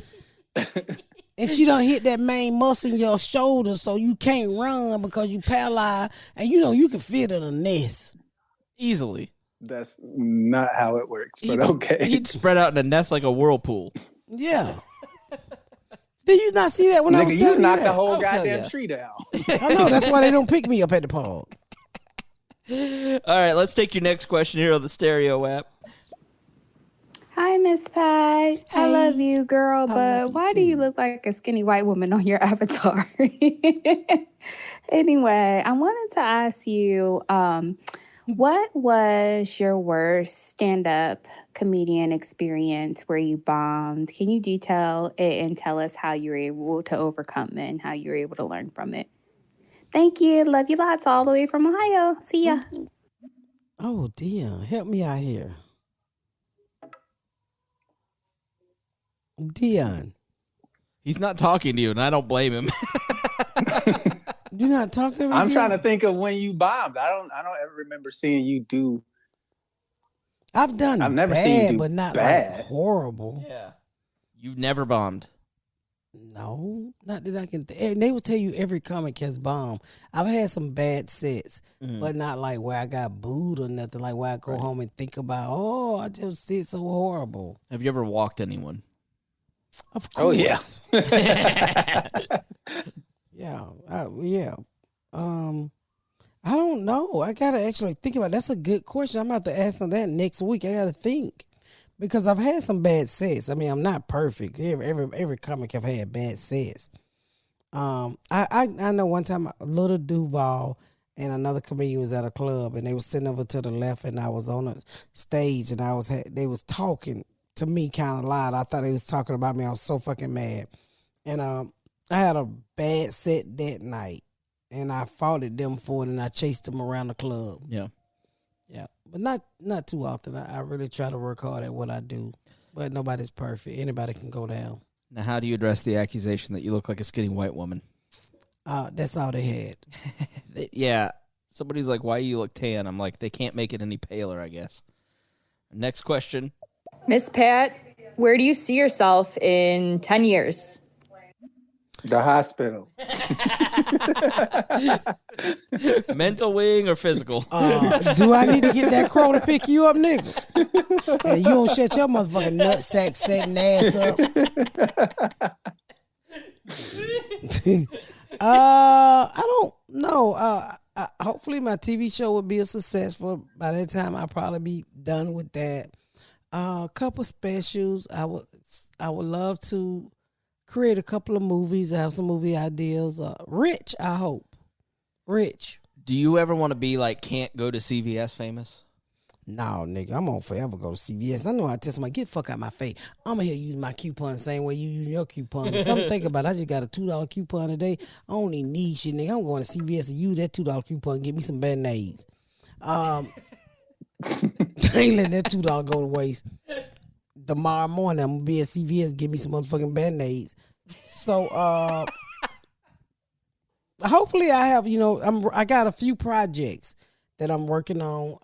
And she don't hit that main muscle in your shoulder, so you can't run because you paralyzed, and you can fit in a nest easily. That's not how it works, but okay. He'd spread out in a nest like a whirlpool. Yeah. Did you not see that when I was Nigga, telling you you knocked that? the whole Oh, goddamn yeah. tree down. I know, that's why they don't pick me up at the park. All right, let's take your next question here on the Stereo app. Hi, Miss Pat. I love you, girl, but why do you look like a skinny white woman on your avatar? Anyway, I wanted to ask you, what was your worst stand-up comedian experience where you bombed? Can you detail it and tell us how you were able to overcome it and how you were able to learn from it? Thank you. Love you lots all the way from Ohio. See ya. Oh, Deon, help me out here. Deon. He's not talking to you, and I don't blame him. You're not talking to me? I'm Deon? trying to think of when you bombed. I don't ever remember seeing you do. I've never bad, seen you do but not bad. like horrible. Yeah. You've never bombed. No, not that I can. They will tell you every comic has bombed. I've had some bad sets, but not like where I got booed or nothing. Like where I go home and think about, oh, I just did so horrible. Have you ever walked anyone? Of course. Oh yeah. Yeah. Yeah. I don't know. I gotta actually think about it. That's a good question. I'm about to answer that next week. I gotta think. Because I've had some bad sets. I mean, I'm not perfect. Every comic have had bad sets. I know one time Little Duval and another comedian was at a club and they was sitting over to the left and I was on a stage and they was talking to me kind of loud. I thought they was talking about me. I was so fucking mad. And I had a bad set that night and I fought at them for it and I chased them around the club. Yeah. Yeah, but not too often. I really try to work hard at what I do, but nobody's perfect. Anybody can go down. Now, how do you address the accusation that you look like a skinny white woman? That's all they had. Yeah. Somebody's like, why you look tan? I'm like, they can't make it any paler, I guess. Next question. Miss Pat, where do you see yourself in 10 years? The hospital. Mental wing or physical? Do I need to get that crow to pick you up, nigga? And you don't shut your motherfucking nutsack setting ass up. I don't know. Hopefully my TV show will be a success. By that time I'll probably be done with that. A couple specials. I would love to create a couple of movies. I have some movie ideas. Rich, I hope. Rich. Do you ever want to be like can't go to CVS famous? No, nigga, I'm gonna forever go to CVS. I know I tell somebody, get the fuck out my face. I'm gonna use my coupon the same way you use your coupon. Come think about it. I just got a $2 coupon today. I don't even need shit, nigga. I'm going to CVS to use that $2 coupon and get me some band-aids. I ain't letting that $2 go to waste. Tomorrow morning, I'm gonna be at CVS, get me some motherfucking band-aids. So, hopefully I have, I got a few projects that I'm working on.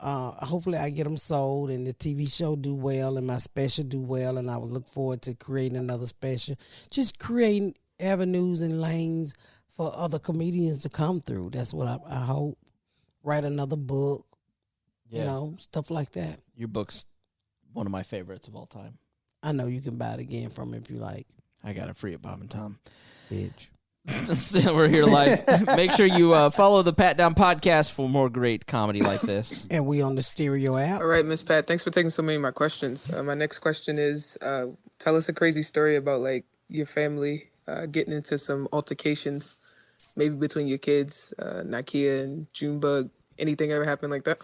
Hopefully I get them sold and the TV show do well and my special do well. And I would look forward to creating another special, just creating avenues and lanes for other comedians to come through. That's what I hope. Write another book, stuff like that. Your book's one of my favorites of all time. I know you can buy it again from me if you like. I got it free at Bob and Tom. Bitch. Still, we're here live. Make sure you follow the Patdown podcast for more great comedy like this. And we on the Stereo app. All right, Miss Pat, thanks for taking so many of my questions. My next question is, tell us a crazy story about like your family getting into some altercations, maybe between your kids, Nakia and Junebug. Anything ever happened like that?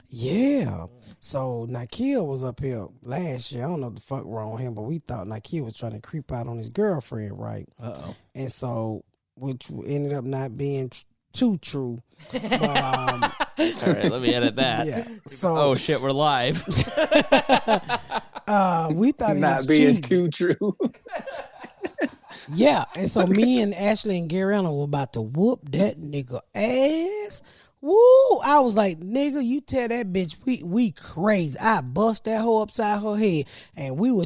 Yeah. So Nikhil was up here last year. I don't know what the fuck wrong with him, but we thought Nikhil was trying to creep out on his girlfriend, right? Uh-oh. And so, which ended up not being too true. But, All right, let me edit that. Yeah. So, oh shit, we're live. we thought he Not was being cheating. too true. Yeah, and so me and Ashley and Garyana were about to whoop that nigga ass. Woo! I was like, nigga, you tell that bitch we crazy. I bust that hoe upside her head, and we were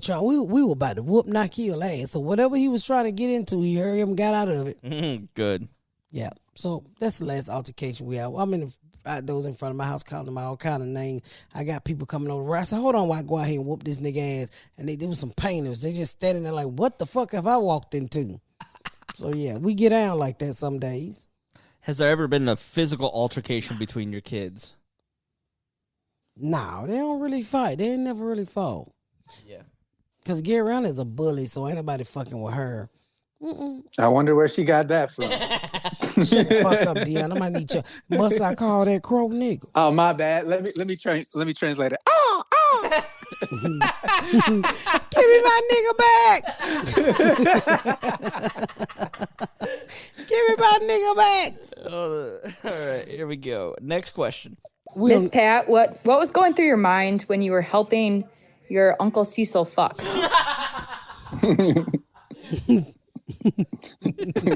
about to whoop Nikhil ass. So whatever he was trying to get into, he heard him, got out of it. Good. Yeah. So that's the last altercation we have. I'm in the outdoors in front of my house, calling them all kind of names. I got people coming over. I said, hold on while I go out here and whoop this nigga ass. And there was some painters. They just standing there like, what the fuck have I walked into? So yeah, we get down like that some days. Has there ever been a physical altercation between your kids? No, they don't really fight. They ain't never really fought. Yeah. Because Garyana is a bully, so ain't nobody fucking with her. I wonder where she got that from. Shut the fuck up, Deon. I might need you. Must I call that crow nigga? Oh, my bad. Let me translate it. Give me my nigga back. Give me my nigga back. All right, here we go. Next question. Miss Pat, what was going through your mind when you were helping your Uncle Cecil fuck?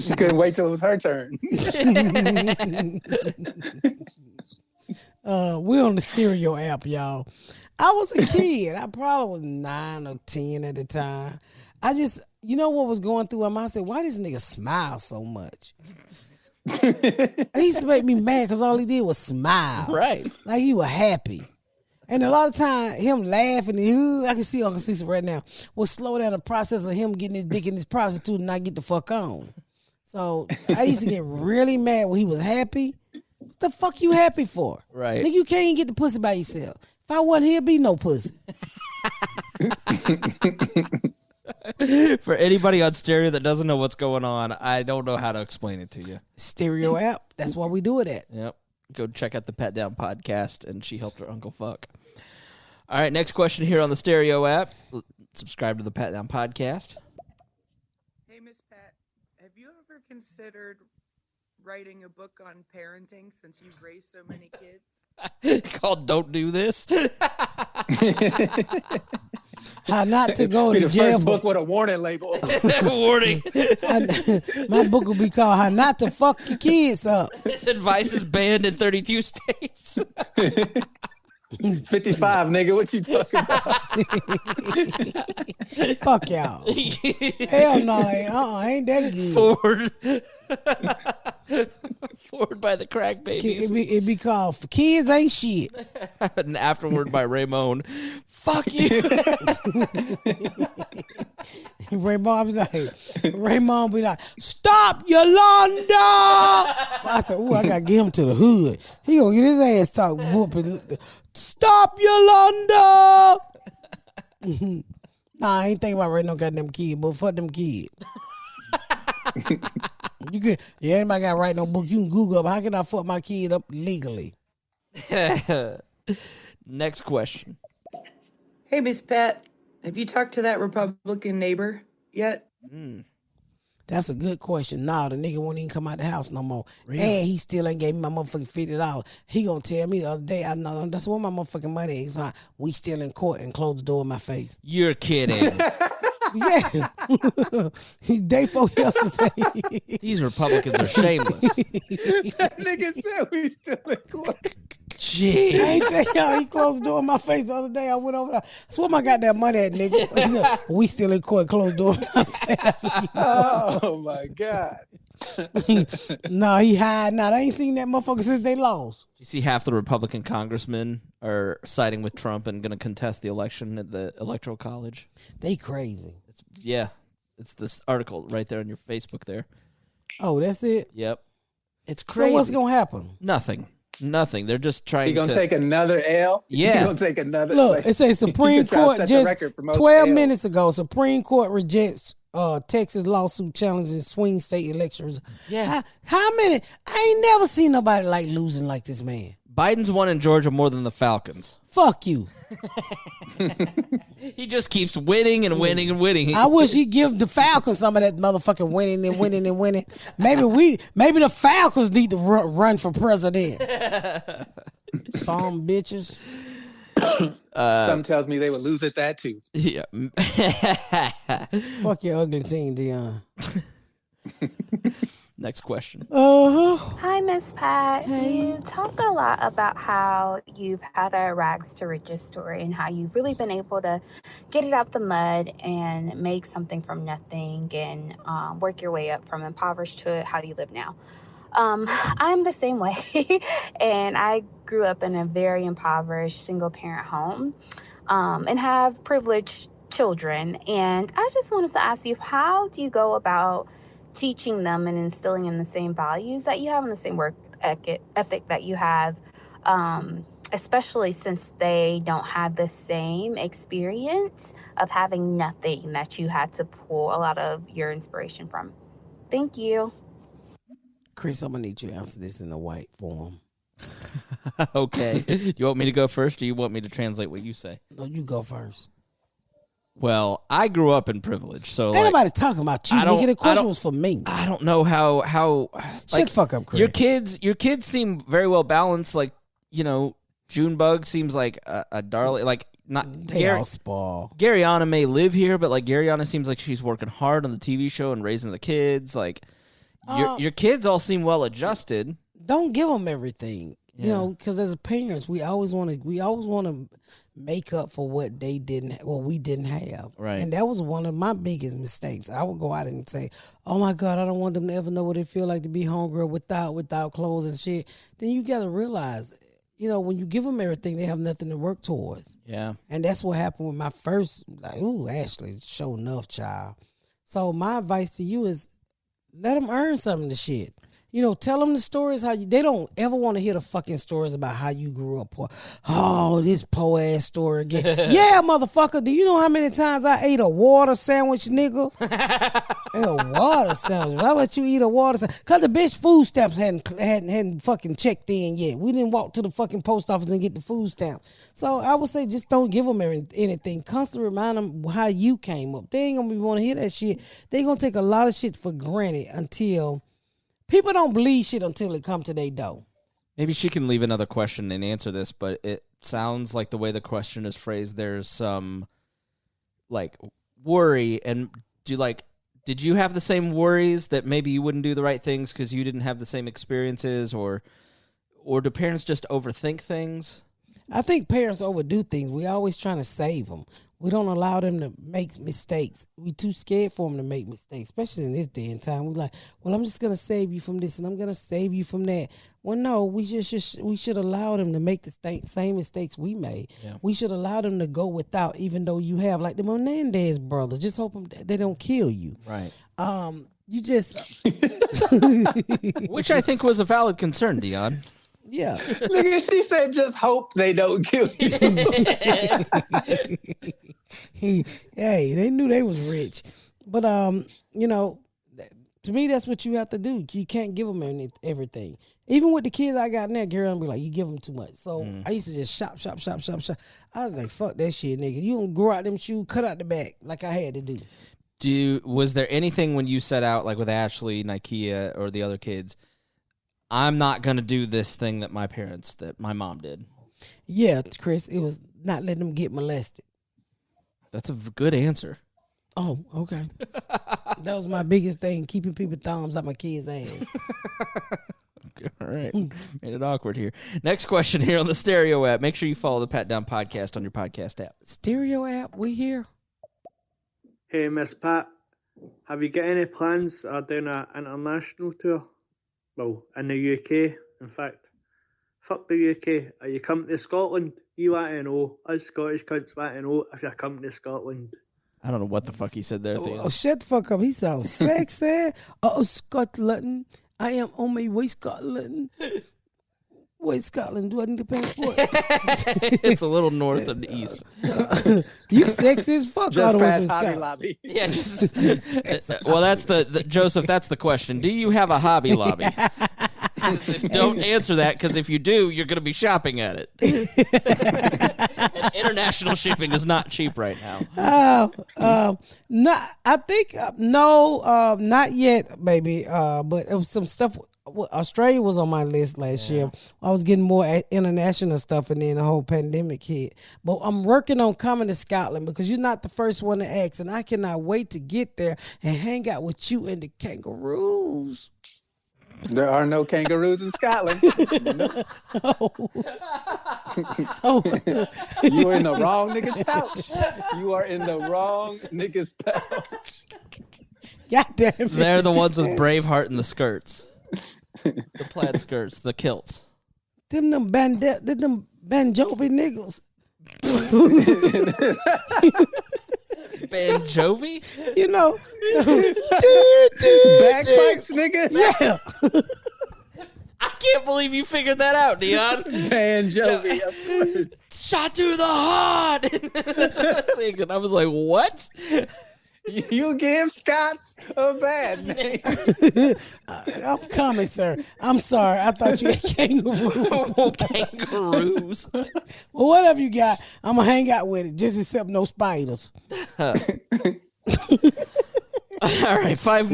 She couldn't wait till it was her turn. We're on the stereo app, y'all. I was a kid. I probably was 9 or 10 at the time. I just, you know what was going through my mind? I said, why this nigga smile so much? It used to make me mad because all he did was smile. Right. Like he was happy. And a lot of time, him laughing, I can see Uncle Cecil right now, will slow down the process of him getting his dick in his prostitute and not get the fuck on. So I used to get really mad when he was happy. What the fuck you happy for? Right. Nigga, you can't even get the pussy by yourself. If I wasn't here, be no pussy. For anybody on stereo that doesn't know what's going on, I don't know how to explain it to you. Stereo app, that's why we do it at. Yep. Go check out the Patdown podcast, and she helped her uncle fuck. All right, next question here on the stereo app. Subscribe to the Patdown podcast. Hey, Miss Pat, have you ever considered writing a book on parenting since you've raised so many kids? Called Don't Do This. How not to go to the jail. First book with a warning label. Warning. My book will be called How Not to Fuck Your Kids Up. This advice is banned in 32 states. 55, nigga. What you talking about? Fuck y'all. Hell no. Ain't that good. Forward by the crack babies. It be called For Kids Ain't Shit. And afterward by Raymond. Fuck you. Raymond be like, stop Yolanda. I said, I gotta get him to the hood. He gonna get his ass talk whooping. Stop Yolanda. Nah, I ain't thinking about writing no goddamn kid, but fuck them kids. Anybody got to write no book, you can Google up, how can I fuck my kid up legally? Next question. Hey, Miss Pat, have you talked to that Republican neighbor yet? That's a good question. Nah, the nigga won't even come out the house no more. Really? And he still ain't gave me my motherfucking $50. He gonna tell me the other day, I know that's where my motherfucking money is. We still in court and close the door in my face. You're kidding. Yeah. Day 4 yesterday. These Republicans are shameless. That nigga said we still in court. Jeez. I ain't say y'all, he closed the door in my face the other day. I went over there. That's where my goddamn money at, nigga. He said, we still in court, closed the door in my face. Oh my God. No, he hide now. I ain't seen that motherfucker since they lost. You see half the Republican congressmen are siding with Trump and going to contest the election at the Electoral College. They crazy. It's this article right there on your Facebook there. Oh, that's it? Yep. It's crazy. So what's going to happen? Nothing. They're just trying He gonna take another L? Yeah. He gonna take another. Look, it says Supreme Court just 12 minutes ago, Supreme Court rejects Texas lawsuit challenging swing state elections. Yeah. How many? I ain't never seen nobody like losing like this man. Biden's won in Georgia more than the Falcons. Fuck you. He just keeps winning and winning and winning. I wish he'd give the Falcons some of that motherfucking winning and winning and winning. Maybe the Falcons need to run for president. Some bitches. Some tells me they would lose at that too. Yeah. Fuck your ugly team, Deon. Next question. Hi, Miss Pat. You talk a lot about how you've had a rags to riches story and how you've really been able to get it out the mud and make something from nothing and work your way up from impoverished to how do you live now. I'm the same way. And I grew up in a very impoverished single parent home and have privileged children. And I just wanted to ask you, how do you go about teaching them and instilling in the same values that you have and the same work ethic that you have, especially since they don't have the same experience of having nothing that you had to pull a lot of your inspiration from? Thank you. Chris, I'm going to need you to answer this in a white form. Okay. You want me to go first, or you want me to translate what you say? No, you go first. Well, I grew up in privilege, so ain't nobody talking about you. Nigga, the question was for me. I don't know how Shut the fuck up, Chris. Your kids seem very well balanced. Like, Junebug seems like a darling. Like, not they all spoil. Garyana may live here, but like Garyana seems like she's working hard on the TV show and raising the kids. Like, your kids all seem well adjusted. Don't give them everything. Because as parents, we always want to make up for what we didn't have. Right. And that was one of my biggest mistakes. I would go out and say, "Oh my God, I don't want them to ever know what it feel like to be hungry without clothes and shit." Then you got to realize, when you give them everything, they have nothing to work towards. Yeah. And that's what happened with my first. Ashley, show enough, child. So my advice to you is, let them earn some of the shit. Tell them the stories they don't ever want to hear the fucking stories about how you grew up poor. Oh, this poor ass story again. Yeah, motherfucker. Do you know how many times I ate a water sandwich, nigga? A water sandwich. Why would you eat a water sandwich? Because the bitch food stamps hadn't fucking checked in yet. We didn't walk to the fucking post office and get the food stamps. So I would say just don't give them anything. Constantly remind them how you came up. They ain't going to want to hear that shit. They going to take a lot of shit for granted until... People don't believe shit until it comes to their door. Maybe she can leave another question and answer this, but it sounds like the way the question is phrased, there's some, worry. And did you have the same worries that maybe you wouldn't do the right things because you didn't have the same experiences, or do parents just overthink things? I think parents overdo things. We always trying to save them. We don't allow them to make mistakes. We too scared for them to make mistakes, especially in this day and time. We're like, well, I'm just going to save you from this and I'm going to save you from that. Well, no, we should allow them to make the same mistakes we made. Yeah. We should allow them to go without, even though you have, like the Menendez brothers. Just hope they don't kill you. Right. You just... Which I think was a valid concern, Deon. Yeah. Look at, she said, just hope they don't kill you. Hey, they knew they was rich. But, to me, that's what you have to do. You can't give them everything. Even with the kids I got now, Gary, I'll be like, you give them too much. So I used to just shop. I was like, fuck that shit, nigga. You don't grow out them shoes, cut out the back like I had to do. Was there anything when you set out, like with Ashley, Nikea, or the other kids, I'm not going to do this thing that my mom did? Yeah, Chris, it was not letting them get molested. That's a good answer. Oh, okay. That was my biggest thing, keeping people's thumbs up my kids' ass. All right. Made it awkward here. Next question here on the Stereo app. Make sure you follow the Patdown podcast on your podcast app. Stereo app, we here? Hey, Miss Pat, have you got any plans of doing an international tour? Well, in the UK, in fact. Fuck the UK. Are you coming to Scotland? You want to know, us Scottish cunts want to know if you're coming to Scotland. I don't know what the fuck he said there. Oh, shut the fuck up. He sounds sexy. Scotland. I am on my way, Scotland. Where's Scotland? Do I need a passport? It's a little north of the east. You sexy as fuck. Just past Hobby Lobby. Yeah. Well, that's the Joseph. That's the question. Do you have a Hobby Lobby? Don't answer that, because if you do, you're going to be shopping at it. And international shipping is not cheap right now. Not, I think no, not yet, baby. But it was some stuff. Australia was on my list last year. I was getting more international stuff, and then the whole pandemic hit. But I'm working on coming to Scotland, because you're not the first one to ask, and I cannot wait to get there and hang out with you and the kangaroos. There are no kangaroos in Scotland. Oh. You are in the wrong nigga's pouch. You are in the wrong nigga's pouch. God damn it. They're the ones with Braveheart and the skirts. The plaid skirts, the kilts. Them Banjobi niggas. Banjovi? You know. Bagpipes, nigga? Yeah. I can't believe you figured that out, Deon. Banjovi, of course. Shot to the heart. That's what I was thinking. I was like, what? You give Scots a bad name. I'm coming, sir. I'm sorry. I thought you had kangaroos. Kangaroos. Well, whatever you got, I'm going to hang out with it, just except no spiders. All right, five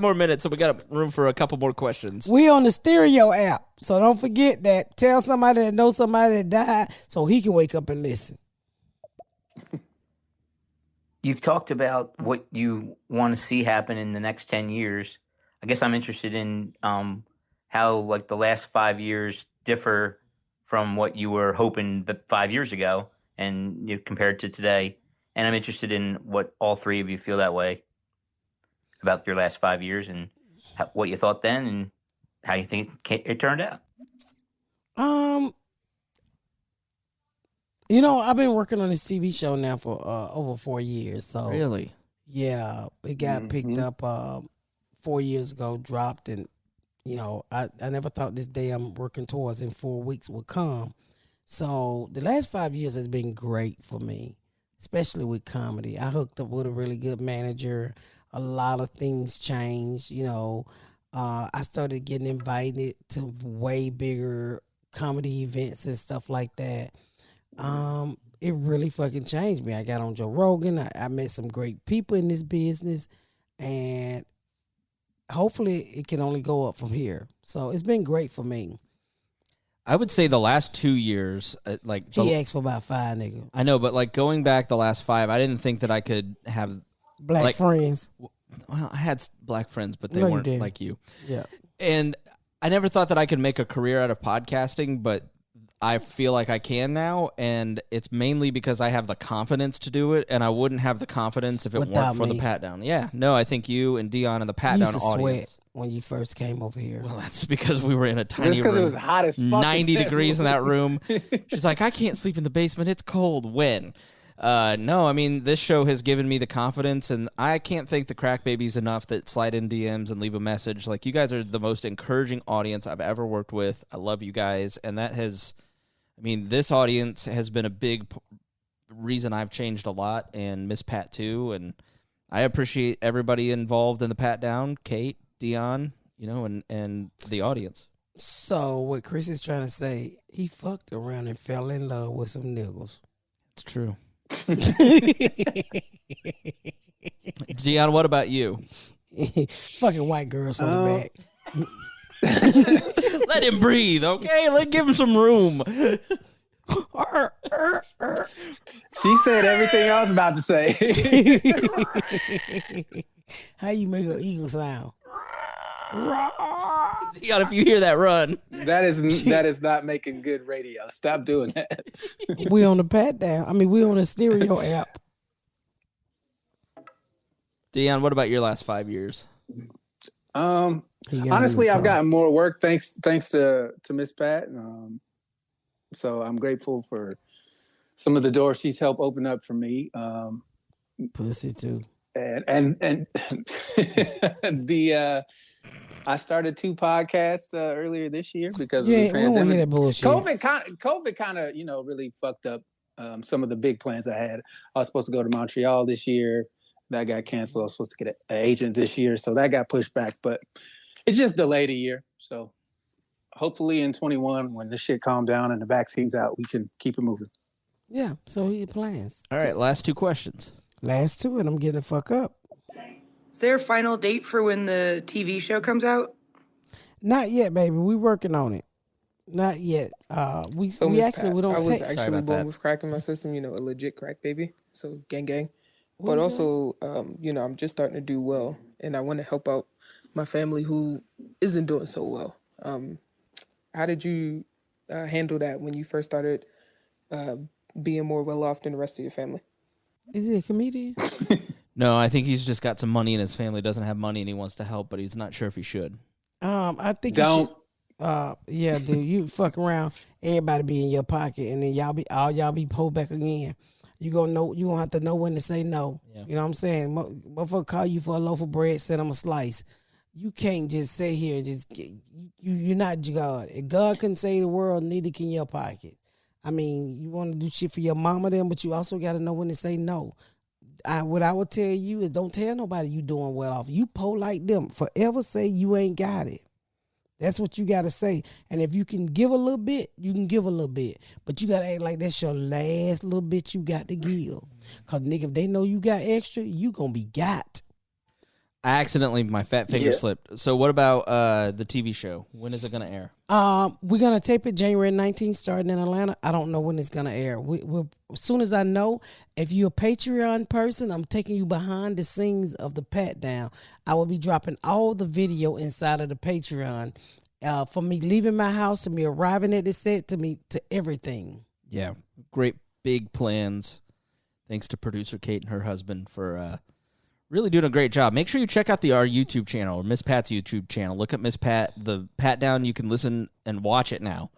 more minutes, so we got room for a couple more questions. We on the stereo app, so don't forget that. Tell somebody that knows somebody that died so he can wake up and listen. You've talked about what you want to see happen in the next 10 years. I guess I'm interested in how like the last 5 years differ from what you were hoping 5 years ago and compared to today. And I'm interested in what all three of you feel that way about your last 5 years and what you thought then and how you think it turned out. You know, I've been working on this TV show now for over 4 years. So really, yeah, it got picked up 4 years ago, dropped, and you know, I never thought this day I'm working towards in 4 weeks would come. So the last 5 years has been great for me, especially with comedy. I hooked up with a really good manager. A lot of things changed. You know, I started getting invited to way bigger comedy events and stuff like that. It really fucking changed me. I got on Joe Rogan. I met some great people in this business, and hopefully it can only go up from here. So it's been great for me. I would say the last 2 years, He asked for about 5, nigga. I know, but like going back the last 5, I didn't think that I could have black friends. Well, I had black friends, but they No, you weren't didn't. like you. Yeah. And I never thought that I could make a career out of podcasting, but I feel like I can now, and it's mainly because I have the confidence to do it, and I wouldn't have the confidence if it Without weren't for the me. Patdown. Yeah, no, I think you and Deon and the You used Patdown to audience. sweat when you first came over here. Well, that's because we were in a tiny Just because room. it was hot as fuck. 90 degrees in that room. She's like, I can't sleep in the basement. It's cold. When? No, I mean, this show has given me the confidence, and I can't thank the crack babies enough that slide in DMs and leave a message. Like, you guys are the most encouraging audience I've ever worked with. I love you guys, and that has... I mean, this audience has been a big reason I've changed a lot, and Miss Pat too. And I appreciate everybody involved in the Patdown, Kate, Deon, you know, and the audience. So what Chris is trying to say, he fucked around and fell in love with some niggas. It's true. Deon, what about you? Fucking white girls from the back. Let him breathe, okay? Give him some room. She said everything I was about to say. How you make an eagle sound? Deon, if you hear that, run. That is not making good radio. Stop doing that. We on the Patdown. I mean, we on the stereo app. Deon, what about your last 5 years? Honestly, I've gotten more work thanks to Miss Pat. So I'm grateful for some of the doors she's helped open up for me. Pussy too. And I started 2 podcasts earlier this year because of the pandemic. We don't hear that bullshit. COVID kind of really fucked up some of the big plans I had. I was supposed to go to Montreal this year. That got canceled. I was supposed to get an agent this year, so that got pushed back. But It's just delayed a year. So hopefully in 21, when this shit calm down and the vaccine's out, we can keep it moving. Yeah, so he plans. All right, last 2 questions. Last 2, and I'm getting the fuck up. Is there a final date for when the TV show comes out? Not yet, baby. We working on it. Not yet. We Miss actually Pat, we don't I was take. actually born with crack in my system, a legit crack baby. So gang gang. But also, I'm just starting to do well, and I want to help out my family who isn't doing so well. How did you handle that when you first started being more well off than the rest of your family? Is he a comedian? No, I think he's just got some money and his family doesn't have money and he wants to help, but he's not sure if he should. I think Don't. you should. Yeah, dude, you fuck around, everybody be in your pocket, and then y'all be pulled back again. You gonna have to know when to say no. Yeah. You know what I'm saying? Motherfucker call you for a loaf of bread, send him a slice. You can't just sit here and just you're not God. If God couldn't save the world, neither can your pocket. I mean, you want to do shit for your mama then, but you also got to know when to say no. What I would tell you is don't tell nobody you doing well off. You polite them. Forever say you ain't got it. That's what you got to say. And if you can give a little bit, you can give a little bit. But you got to act like that's your last little bit you got to give. Because, nigga, if they know you got extra, you going to be got. I accidentally, my fat finger slipped. So what about the TV show? When is it going to air? We're going to tape it January 19th, starting in Atlanta. I don't know when it's going to air. As soon as I know, if you're a Patreon person, I'm taking you behind the scenes of the Patdown. I will be dropping all the video inside of the Patreon. From me leaving my house to me arriving at the set to everything. Yeah, great big plans. Thanks to producer Kate and her husband for really doing a great job. Make sure you check out our YouTube channel, or Miss Pat's YouTube channel. Look up Miss Pat, the Patdown. You can listen and watch it now.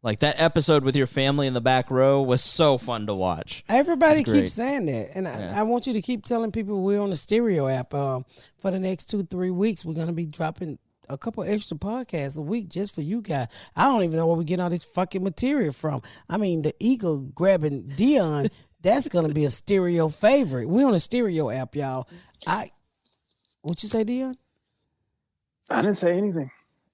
Like that episode with your family in the back row was so fun to watch. Everybody keeps saying that. And I want you to keep telling people we're on the Stereo app. For the next 2-3 weeks, we're going to be dropping a couple extra podcasts a week just for you guys. I don't even know where we get all this fucking material from. I mean, the eagle grabbing Deon, that's going to be a Stereo favorite. We're on the Stereo app, y'all. What you say, Deon? I didn't say anything.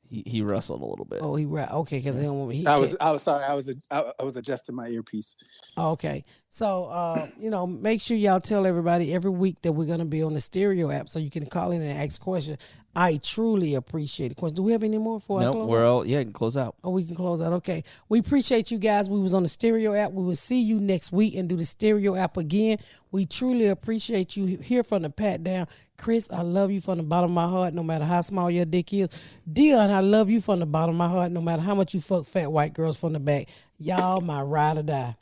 He rustled a little bit. Oh, okay, because he don't want me. I was sorry. I was adjusting my earpiece. Okay, so make sure y'all tell everybody every week that we're gonna be on the Stereo app, so you can call in and ask questions. I truly appreciate it. Do we have any more for? No, we're all close out. Oh, we can close out. Okay, we appreciate you guys. We was on the Stereo app. We will see you next week and do the Stereo app again. We truly appreciate you here from the Patdown. Chris, I love you from the bottom of my heart, no matter how small your dick is. Deon, I love you from the bottom of my heart, no matter how much you fuck fat white girls from the back. Y'all my ride or die.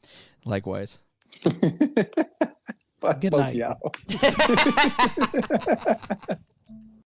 Likewise. Fuck Good both night. y'all.